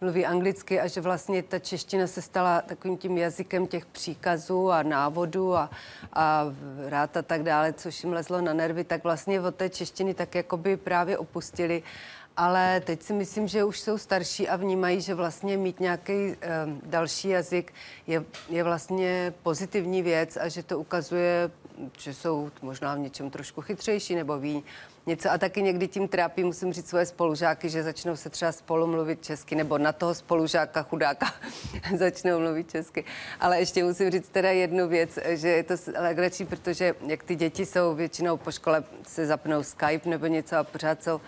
mluví anglicky a že vlastně ta čeština se stala takovým tím jazykem těch příkazů a návodů a rád a tak dále, což jim lezlo na nervy, tak vlastně od té češtiny tak jakoby právě opustili. Ale teď si myslím, že už jsou starší a vnímají, že vlastně mít nějaký další jazyk je vlastně pozitivní věc a že to ukazuje, že jsou možná v něčem trošku chytřejší nebo ví něco. A taky někdy tím trápí, musím říct, svoje spolužáky, že začnou se třeba spolu mluvit česky nebo na toho spolužáka chudáka začnou mluvit česky. Ale ještě musím říct teda jednu věc, že je to legrační, protože jak ty děti jsou většinou po škole se zapnou Skype nebo něco a pořád jsou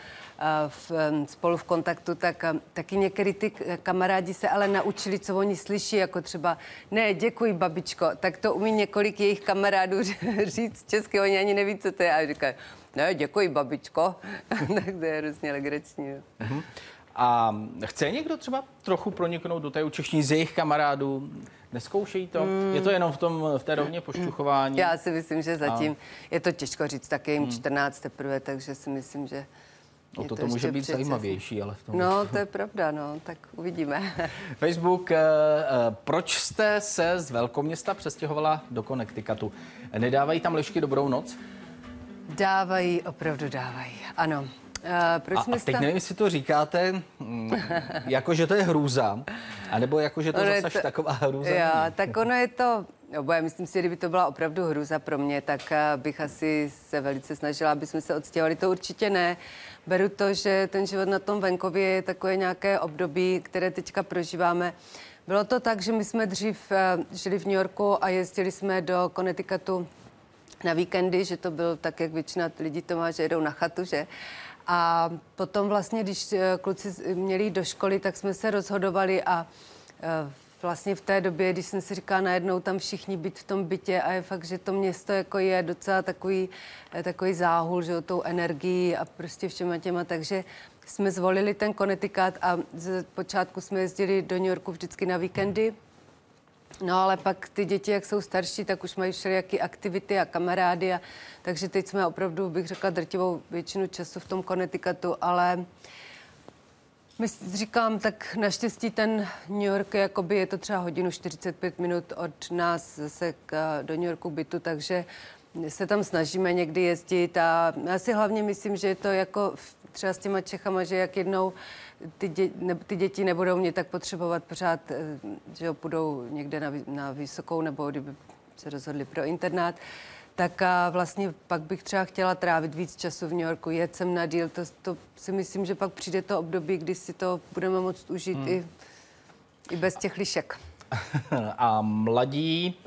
spolu v kontaktu, tak taky některý ty kamarádi se ale naučili, co oni slyší, jako třeba ne, děkuji, babičko, tak to umí několik jejich kamarádů říct česky, oni ani neví, co to je a říkají, ne, děkuji, babičko. Tak to je hrozně legrační. Uh-huh. A chce někdo třeba trochu proniknout do té učešní z jejich kamarádů? Neskoušejí to? Je to jenom v té rovně pošťuchování? Já si myslím, že zatím je to těžko říct, tak je jim 14 teprve, takže si myslím, že to může být zajímavější, ale v tom... No, to je pravda, no, tak uvidíme. Facebook, proč jste se z velkoměsta přestěhovala do Connecticutu? Nedávají tam lišky dobrou noc? Dávají, opravdu dávají, ano. Proč a teď nevím, jestli to říkáte, jako že to je hrůza, anebo jako že to zase taková hrůza. Jo, tak ono je to, oboje, myslím si, kdyby to byla opravdu hrůza pro mě, tak bych asi se velice snažila, aby jsme se odstěhovali. To určitě ne. Beru to, že ten život na tom venkově je takové nějaké období, které teďka prožíváme. Bylo to tak, že my jsme dřív žili v New Yorku a jezdili jsme do Connecticutu na víkendy, že to byl tak, jak většina lidí to má, že jedou na chatu, že? A potom vlastně, když kluci měli jít do školy, tak jsme se rozhodovali a vlastně v té době, když jsem si říkala najednou tam všichni být v tom bytě a je fakt, že to město jako je docela takový záhul, že tou energií a prostě všema těma, takže jsme zvolili ten Connecticut a z počátku jsme jezdili do New Yorku vždycky na víkendy. No ale pak ty děti, jak jsou starší, tak už mají všelijaké aktivity a kamarády, takže teď jsme opravdu, bych řekla, drtivou většinu času v tom Connecticutu, ale říkám, tak naštěstí ten New York, jakoby je to třeba 1:45 od nás zase do New Yorku bytu, takže se tam snažíme někdy jezdit a já si hlavně myslím, že je to jako třeba s těma Čechama, že jak jednou ty děti nebudou mě tak potřebovat pořád, že půjdou někde na vysokou nebo kdyby se rozhodli pro internát, tak a vlastně pak bych třeba chtěla trávit víc času v New Yorku, jet sem na díl, to si myslím, že pak přijde to období, kdy si to budeme moct užít i bez těch lišek. A mladí,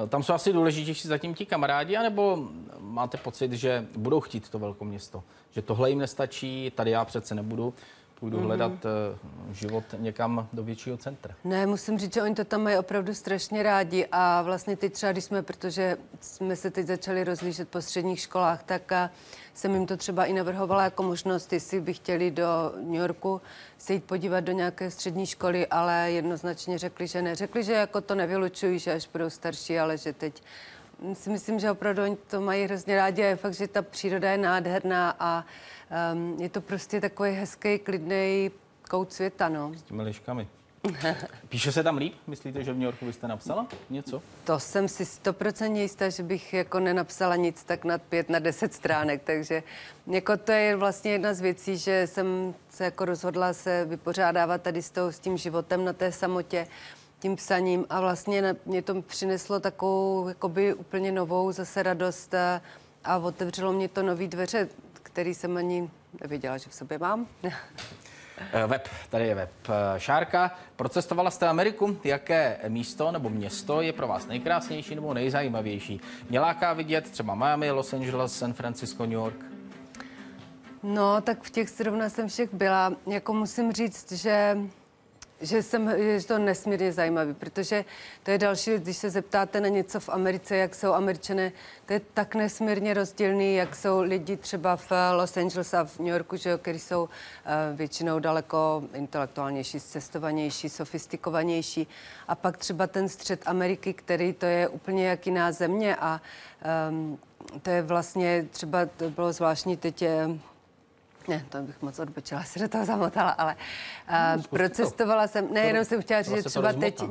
tam jsou asi důležitější zatím ti kamarádi, anebo máte pocit, že budou chtít to velkoměsto? Že tohle jim nestačí, tady já přece nebudu, půjdu hledat život někam do většího centra. Ne, musím říct, že oni to tam mají opravdu strašně rádi a vlastně teď třeba, protože jsme se teď začali rozlížet po středních školách, tak jsem jim to třeba i navrhovala jako možnost, jestli by chtěli do New Yorku se jít podívat do nějaké střední školy, ale jednoznačně řekli, že ne. Řekli, že jako to nevylučují, že až budou starší, ale že teď si myslím, že opravdu oni to mají hrozně rádi a je fakt, že ta příroda je nádherná a je to prostě takový hezký, klidný kout světa, no. S těmi liškami. Píše se tam líp? Myslíte, že v New Yorku byste napsala něco? To jsem si 100% jistá, že bych jako nenapsala nic tak nad 5 na 10 stránek, takže jako to je vlastně jedna z věcí, že jsem se jako rozhodla se vypořádávat tady s tím životem na té samotě, tím psaním a vlastně mě to přineslo takovou jakoby úplně novou zase radost a otevřelo mě to nový dveře, který jsem ani nevěděla, že v sobě mám. Web, tady je web. Šárka, procestovala jste Ameriku. Jaké místo nebo město je pro vás nejkrásnější nebo nejzajímavější? Mě láká vidět třeba Miami, Los Angeles, San Francisco, New York? No, tak v těch zrovna jsem všech byla. Jako musím říct, že je to nesmírně zajímavé, protože to je další věc, když se zeptáte na něco v Americe, jak jsou Američané, to je tak nesmírně rozdílný, jak jsou lidi třeba v Los Angeles a v New Yorku, že jo, který jsou většinou daleko intelektuálnější, cestovanější, sofistikovanější. A pak třeba ten střed Ameriky, který to je úplně jak jiná země a to je vlastně třeba, to bylo zvláštní teď, ne, to bych moc odbočila, se do toho zamotala, ale procestovala jsem, jenom jsem chtěla říct, že třeba teď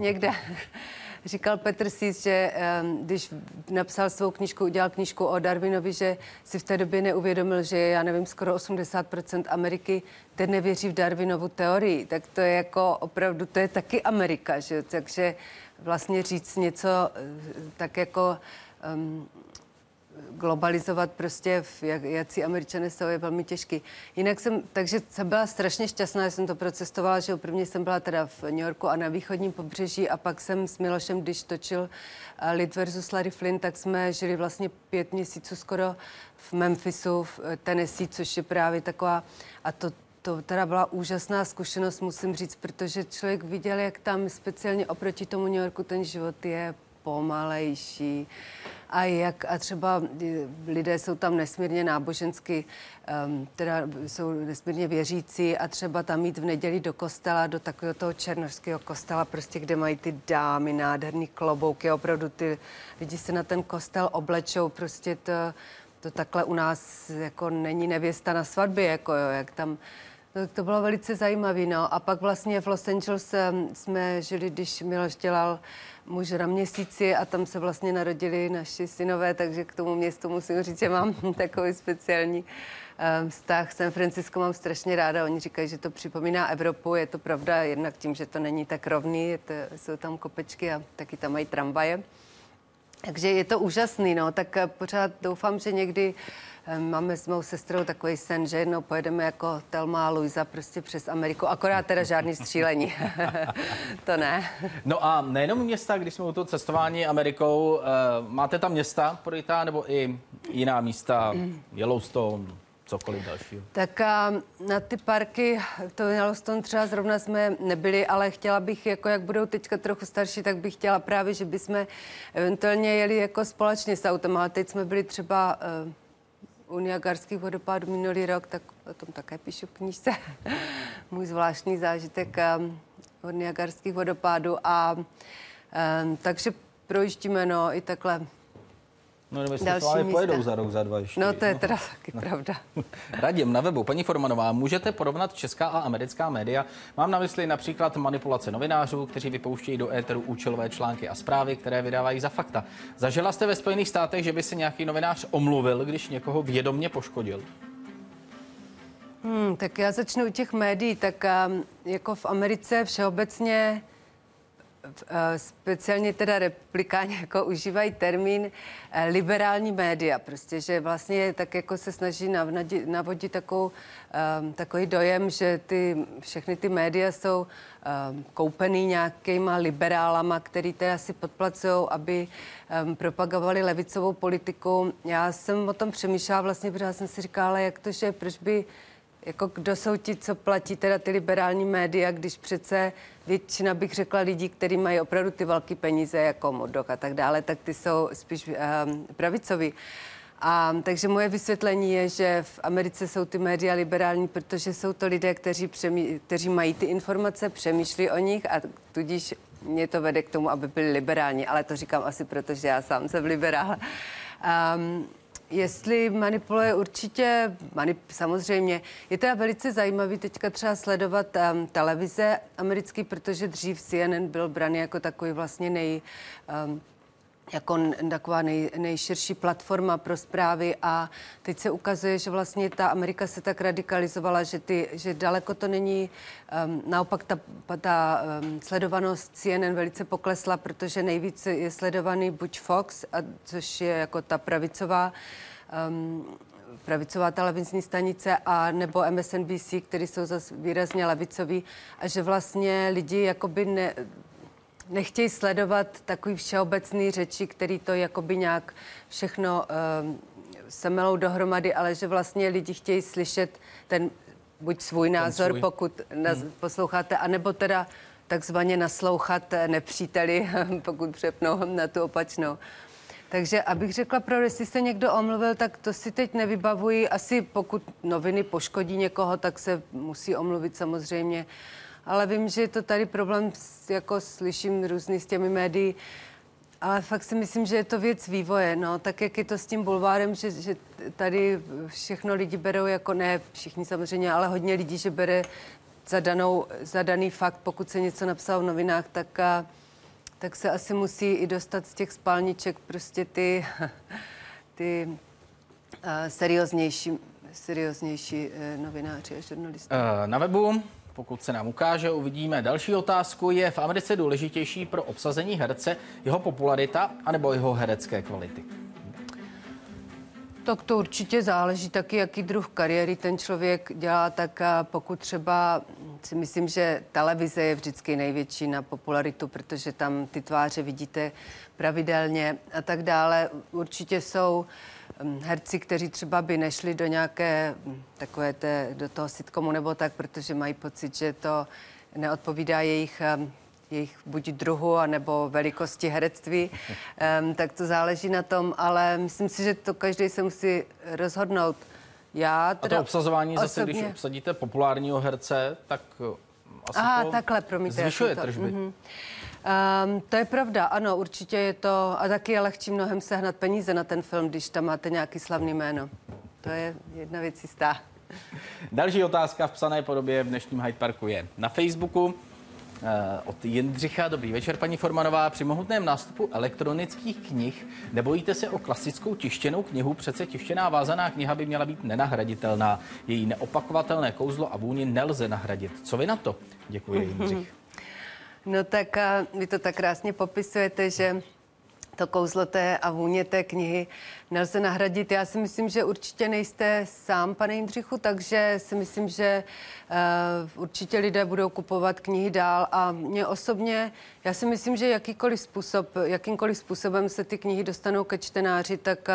říkal Petr Sís, že když napsal svou knížku, udělal knížku o Darwinovi, že si v té době neuvědomil, že já nevím, skoro 80% Ameriky teď nevěří v Darwinovu teorii, tak to je jako opravdu, to je taky Amerika, že? Takže vlastně říct něco tak jako globalizovat prostě, jací Američané jsou, je velmi těžký. Jinak takže jsem byla strašně šťastná, že jsem to procestovala, že prvně jsem byla teda v New Yorku a na východním pobřeží a pak jsem s Milošem, když točil Lid versus Larry Flynn, tak jsme žili vlastně 5 měsíců skoro v Memphisu, v Tennessee, což je právě taková, a to teda byla úžasná zkušenost, musím říct, protože člověk viděl, jak tam speciálně oproti tomu New Yorku ten život je pomalejší. A třeba lidé jsou tam nesmírně nábožensky, teda jsou nesmírně věřící a třeba tam jít v neděli do kostela, do takového toho černošského kostela, prostě kde mají ty dámy, nádherný klobouky, opravdu ty lidi se na ten kostel oblečou, prostě to takhle u nás jako není nevěsta na svatbě, jako jo, jak tam. To bylo velice zajímavé, no. A pak vlastně v Los Angeles jsme žili, když Miloš dělal Muž na měsíci a tam se vlastně narodili naši synové, takže k tomu městu musím říct, že mám takový speciální vztah. San Francisco mám strašně ráda, oni říkají, že to připomíná Evropu, je to pravda, jednak tím, že to není tak rovný, jsou tam kopečky a taky tam mají tramvaje. Takže je to úžasný, no, tak pořád doufám, že někdy máme s mou sestrou takový sen, že jednou pojedeme jako Thelma a Louisa prostě přes Ameriku, akorát teda žádný střílení. To ne. No a nejenom města, když jsme u toho cestování Amerikou, máte tam města projítá nebo i jiná místa, Yellowstone, cokoliv dalšího? Tak na ty parky, to Yellowstone třeba zrovna jsme nebyli, ale chtěla bych, jako jak budou teďka trochu starší, tak bych chtěla právě, že bychom eventuálně jeli jako společně s autem, ale teď jsme byli třeba u Niagarských vodopádů minulý rok, tak o tom také píšu v knížce. Můj zvláštní zážitek od Niagarských vodopádů a takže projíždíme, no, i takhle. No, nebo jestli to ale pojedou za rok, za dva ještě. No, to je teda taky pravda. Radím na webu. Paní Formanová, můžete porovnat česká a americká média? Mám na mysli například manipulace novinářů, kteří vypouštějí do éteru účelové články a zprávy, které vydávají za fakta. Zažila jste ve Spojených státech, že by se nějaký novinář omluvil, když někoho vědomně poškodil? Tak já začnu u těch médií. Tak jako v Americe všeobecně speciálně teda republikáni jako užívají termín liberální média, prostě, že vlastně tak jako se snaží navodit takový dojem, že všechny ty média jsou koupený nějakýma liberálama, který teda si podplacují, aby propagovali levicovou politiku. Já jsem o tom přemýšlela vlastně, protože jsem si říkala, ale jak to, že proč by jako kdo jsou ti, co platí teda ty liberální média, když přece většina, bych řekla, lidí, kteří mají opravdu ty velké peníze, jako Murdoch a tak dále, tak ty jsou spíš pravicoví. Takže moje vysvětlení je, že v Americe jsou ty média liberální, protože jsou to lidé, kteří mají ty informace, přemýšlí o nich a tudíž mě to vede k tomu, aby byli liberální, ale to říkám asi proto, že já sám jsem liberál. Jestli manipuluje, určitě, samozřejmě. Je teda velice zajímavý teďka třeba sledovat televize americký, protože dřív CNN byl braný jako takový vlastně taková nejširší platforma pro zprávy a teď se ukazuje, že vlastně ta Amerika se tak radikalizovala, že daleko to není, naopak ta sledovanost CNN velice poklesla, protože nejvíce je sledovaný buď Fox, což je jako ta pravicová televizní stanice, a nebo MSNBC, který jsou zase výrazně levicoví, a že vlastně lidi jakoby nechtějí sledovat takový všeobecný řeči, který to jakoby nějak všechno semelou dohromady, ale že vlastně lidi chtějí slyšet ten buď svůj názor, pokud posloucháte, anebo teda takzvaně naslouchat nepříteli, pokud přepnou na tu opačnou. Takže abych řekla, jestli se někdo omluvil, tak to si teď nevybavuji. Asi pokud noviny poškodí někoho, tak se musí omluvit samozřejmě. Ale vím, že je to tady problém, jako slyším různý s těmi médií, ale fakt si myslím, že je to věc vývoje. No, tak jak je to s tím bulvárem, že tady všechno lidi berou jako, ne všichni samozřejmě, ale hodně lidí, že bere za daný fakt, pokud se něco napsalo v novinách, tak se asi musí i dostat z těch spálniček prostě ty serióznější novináři a žurnalisté. Na webu, pokud se nám ukáže, uvidíme další otázku. Je v Americe důležitější pro obsazení herce jeho popularita anebo jeho herecké kvality? Tak to určitě záleží taky, jaký druh kariéry ten člověk dělá, tak pokud třeba si myslím, že televize je vždycky největší na popularitu, protože tam ty tváře vidíte pravidelně a tak dále. Určitě jsou herci, kteří třeba by nešli do nějaké takové do toho sitcomu nebo tak, protože mají pocit, že to neodpovídá jejich buď druhu, anebo velikosti herectví, tak to záleží na tom, ale myslím si, že to každý se musí rozhodnout. Já teda a to obsazování osobně... zase, když obsadíte populárního herce, tak asi to takhle, promiňte, zvyšuje tržby. To je pravda, ano, určitě je to, a taky je lehčí mnohem sehnat peníze na ten film, když tam máte nějaký slavný jméno. To je jedna věc jistá. Další otázka v psané podobě v dnešním Hyde Parku je na Facebooku. Od Jindřicha. Dobrý večer, paní Formanová. Při mohutném nástupu elektronických knih nebojíte se o klasickou tištěnou knihu? Přece tištěná vázaná kniha by měla být nenahraditelná. Její neopakovatelné kouzlo a vůni nelze nahradit. Co vy na to? Děkuji, Jindřich. No tak vy to tak krásně popisujete, že to kouzlo té a vůně té knihy nelze nahradit. Já si myslím, že určitě nejste sám, pane Jindřichu, takže si myslím, že určitě lidé budou kupovat knihy dál a mě osobně, já si myslím, že jakýmkoliv způsobem se ty knihy dostanou ke čtenáři, tak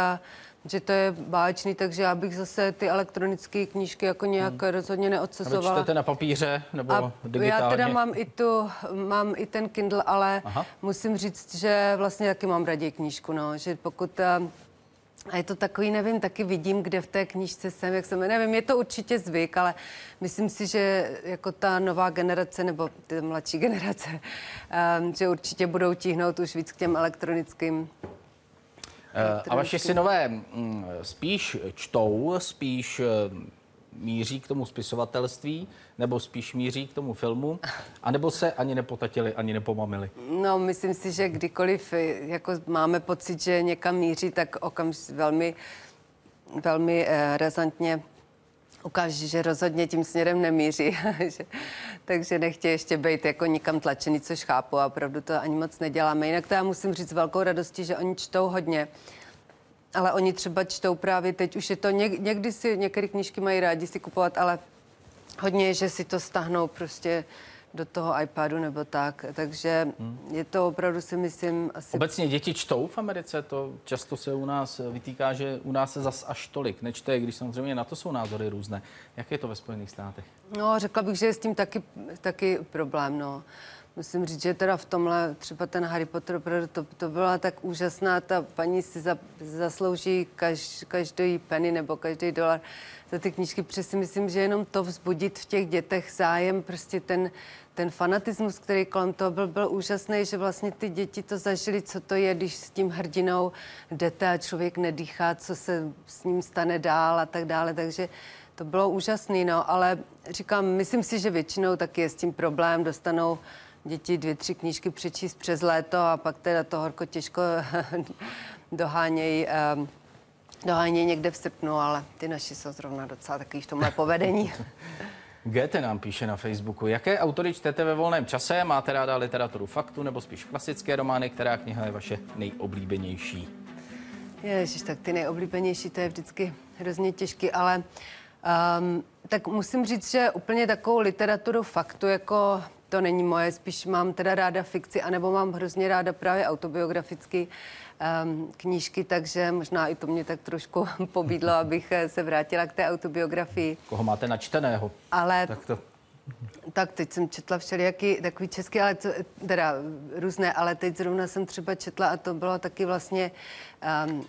že to je báječný, takže já bych zase ty elektronické knížky jako nějak rozhodně neodsuzovala. A vy čtete na papíře nebo digitálně? Já teda mám i ten Kindle, ale musím říct, že vlastně taky mám raději knížku, no, že pokud... A je to takový, nevím, taky vidím, kde v té knížce jsem, jak jsem, nevím, je to určitě zvyk, ale myslím si, že jako ta nová generace, nebo ty mladší generace, že určitě budou tíhnout už víc k těm elektronickým. A vaši synové spíš čtou, spíš míří k tomu spisovatelství, nebo spíš míří k tomu filmu, anebo se ani nepotatili, ani nepomamili? No, myslím si, že kdykoliv jako máme pocit, že někam míří, tak okamžitě velmi razantně ukáže, že rozhodně tím směrem nemíří. Takže nechtějí ještě být jako nikam tlačený, což chápu a opravdu to ani moc neděláme. Jinak to já musím říct velkou radostí, že oni čtou hodně. Ale oni třeba čtou právě teď, už je to, někdy si některé knížky mají rádi si kupovat, ale hodně, že si to stáhnou prostě do toho iPadu nebo tak. Takže je to opravdu, si myslím, asi... Obecně děti čtou v Americe? To často se u nás vytýká, že u nás se zas až tolik nečte, když samozřejmě na to jsou názory různé. Jak je to ve Spojených státech? No, řekla bych, že je s tím taky problém, no. Musím říct, že teda v tomhle třeba ten Harry Potter, to byla tak úžasná, ta paní si zaslouží každý penny nebo každý dolar za ty knížky, protože si myslím, že jenom to vzbudit v těch dětech zájem, prostě ten fanatismus, který kolem toho byl úžasný, že vlastně ty děti to zažili, co to je, když s tím hrdinou jdete a člověk nedýchá, co se s ním stane dál a tak dále, takže to bylo úžasný, no, ale říkám, myslím si, že většinou taky je s tím problém, dostanou děti 2-3 knížky přečíst přes léto a pak teda to horko těžko dohánějí někde v srpnu, ale ty naši jsou zrovna docela takový v tomhle povedení. Goethe nám píše na Facebooku. Jaké autory čtete ve volném čase? Máte ráda literaturu faktu nebo spíš klasické romány? Která kniha je vaše nejoblíbenější? Ježiš, tak ty nejoblíbenější, to je vždycky hrozně těžký, ale tak musím říct, že úplně takovou literaturu faktu, jako to není moje, spíš mám teda ráda fikci, anebo mám hrozně ráda právě autobiografické knížky, takže možná i to mě tak trošku pobídlo, abych se vrátila k té autobiografii. Koho máte načteného? Ale tak teď jsem četla všelijaký takový český, ale teda různé, ale teď zrovna jsem třeba četla a to bylo taky vlastně,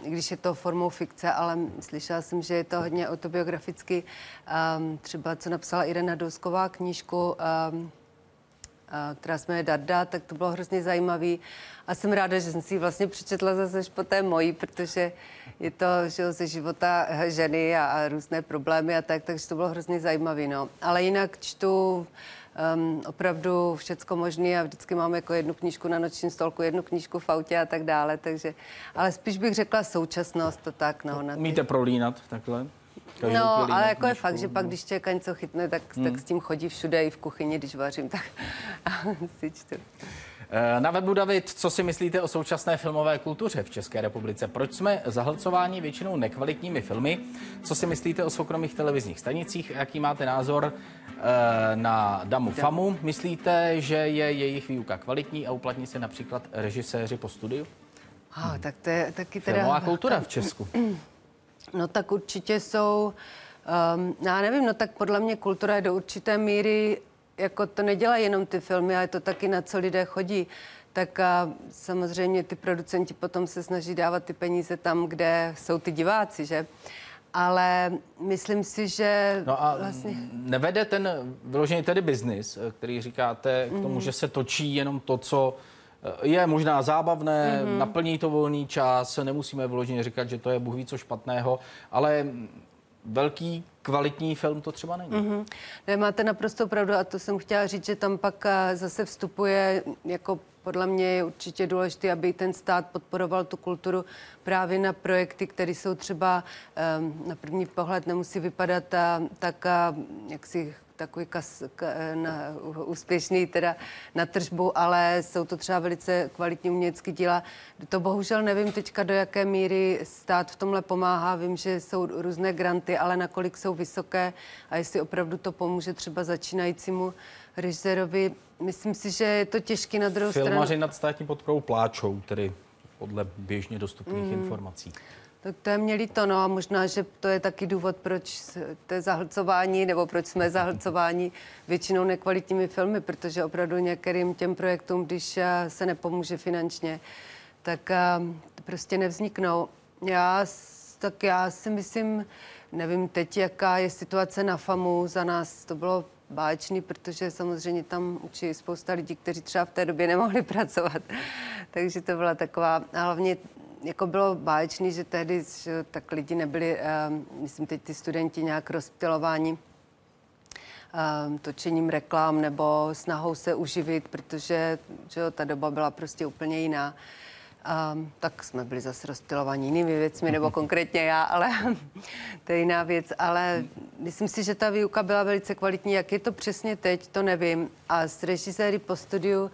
když je to formou fikce, ale slyšela jsem, že je to hodně autobiograficky, třeba co napsala Irena Dousková knížku která se jmenuje Darda, tak to bylo hrozně zajímavý. A jsem ráda, že jsem si ji vlastně přečetla zase až po té mojí, protože je to, že ze života ženy a různé problémy a tak, takže to bylo hrozně zajímavý, no. Ale jinak čtu opravdu všecko možné a vždycky mám jako jednu knížku na nočním stolku, jednu knížku v autě a tak dále, takže, ale spíš bych řekla současnost, to tak, no. Umíte prolínat takhle? No, ale jako je fakt, že pak, když člověka něco chytne, tak s tím chodí všude, i v kuchyni, když vařím, tak si čtu. Na webu, David, co si myslíte o současné filmové kultuře v České republice? Proč jsme zahlcováni většinou nekvalitními filmy? Co si myslíte o soukromých televizních stanicích? Jaký máte názor na Damu Famu? Myslíte, že je jejich výuka kvalitní a uplatní se například režiséři po studiu? Tak to je taky teda... Filmová kultura v Česku. No tak určitě jsou, já nevím, no tak podle mě kultura je do určité míry, jako to nedělají jenom ty filmy, ale je to taky, na co lidé chodí. Tak samozřejmě ty producenti potom se snaží dávat ty peníze tam, kde jsou ty diváci, že? Ale myslím si, že no a vlastně... nevede ten vyložený tedy biznis, který říkáte k tomu, že se točí jenom to, co je možná zábavné, naplní to volný čas, nemusíme vyloženě říkat, že to je bůh ví co špatného, ale velký kvalitní film to třeba není. Ne, máte naprosto pravdu a to jsem chtěla říct, že tam pak zase vstupuje, jako podle mě je určitě důležité, aby ten stát podporoval tu kulturu právě na projekty, které jsou třeba na první pohled nemusí vypadat tak, jak si takový úspěšný teda na tržbu, ale jsou to třeba velice kvalitní umělecké díla. To bohužel nevím teďka, do jaké míry stát v tomhle pomáhá. Vím, že jsou různé granty, ale nakolik jsou vysoké a jestli opravdu to pomůže třeba začínajícímu režisérovi. Myslím si, že je to těžké na druhou stranu. Filmaři nad státní podporou pláčou, tedy podle běžně dostupných informací. Tak to je mě líto, no a možná, že to je taky důvod, proč to je zahlcování, nebo proč jsme zahlcováni většinou nekvalitními filmy, protože opravdu některým těm projektům, když se nepomůže finančně, tak prostě nevzniknou. Já si myslím, nevím teď, jaká je situace na FAMu, za nás to bylo báječný, protože samozřejmě tam učí spousta lidí, kteří třeba v té době nemohli pracovat. Takže to byla taková, a hlavně jako bylo báječný, že tehdy že tak lidi nebyli, myslím teď ty studenti nějak rozptylováni točením reklam nebo snahou se uživit, protože že ta doba byla prostě úplně jiná. Tak jsme byli zase rozptylovaní jinými věcmi, nebo konkrétně já, ale to je jiná věc. Ale myslím si, že ta výuka byla velice kvalitní. Jak je to přesně teď, to nevím. A s režiséry po studiu,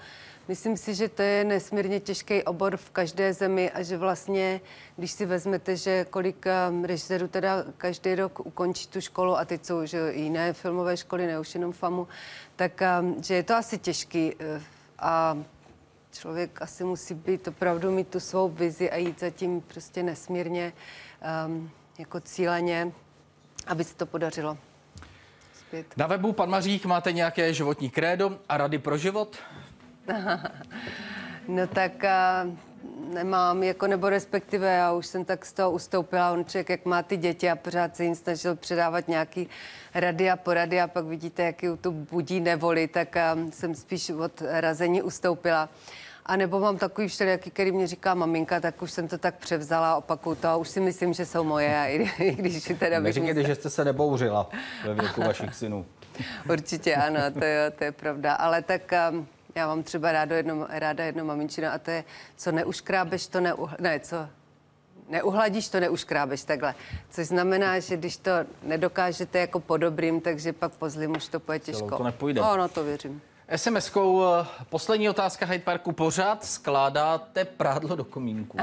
myslím si, že to je nesmírně těžký obor v každé zemi a že vlastně, když si vezmete, že kolik režisérů teda každý rok ukončí tu školu a teď jsou že jiné filmové školy, ne už jenom FAMu, tak že je to asi těžký a člověk asi musí být opravdu mít tu svou vizi a jít za tím prostě nesmírně jako cíleně, aby se to podařilo. Zpět. Na webu Pan Mařík máte nějaké životní krédo a rady pro život? No tak nemám, jako nebo respektive já už jsem tak z toho ustoupila. On člověk, jak má ty děti a pořád se jim snažil předávat nějaký rady a porady a pak vidíte, jak ji tu budí nevoli, tak jsem spíš od razení ustoupila. A nebo mám takový všelijaký, který mě říká maminka, tak už jsem to tak převzala, opakuju to a už si myslím, že jsou moje, a i když teda... Neříkejte, že jste se nebouřila ve věku vašich synů. Určitě ano, to je pravda, ale tak... Já mám třeba ráda jedno maminčino a to je, co neuškrábeš, to co neuhladíš, to neuškrábeš, takhle. Což znamená, že když to nedokážete jako po dobrým, takže pak po zlým už to půjde těžko. To nepůjde. No, to věřím. SMS-kou poslední otázka Hyde Parku. Pořád skládáte prádlo do komínku?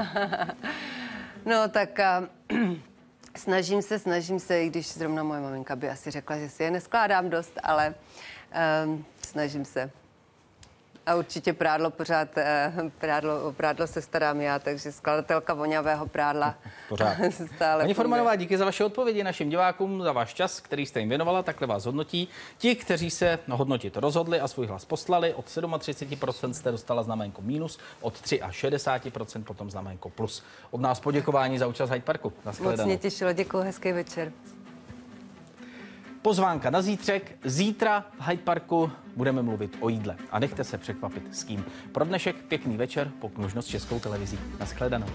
No tak snažím se, i když zrovna moje maminka by asi řekla, že si je neskládám dost, ale snažím se. A určitě prádlo pořád, prádlo se starám já, takže skladatelka voňavého prádla. Pořád. Paní Formanová, díky za vaše odpovědi našim divákům, za váš čas, který jste jim věnovala, takhle vás hodnotí. Ti, kteří se hodnotit rozhodli a svůj hlas poslali, od 37% jste dostala znaménko minus, od 63% potom znaménko plus. Od nás poděkování za účast v Hyde Parku. Moc mě těšilo, děkuji, hezký večer. Pozvánka na zítřek. Zítra v Hyde Parku budeme mluvit o jídle. A nechte se překvapit s kým. Pro dnešek pěkný večer, pokud možno s Českou televizí. Naschledanou.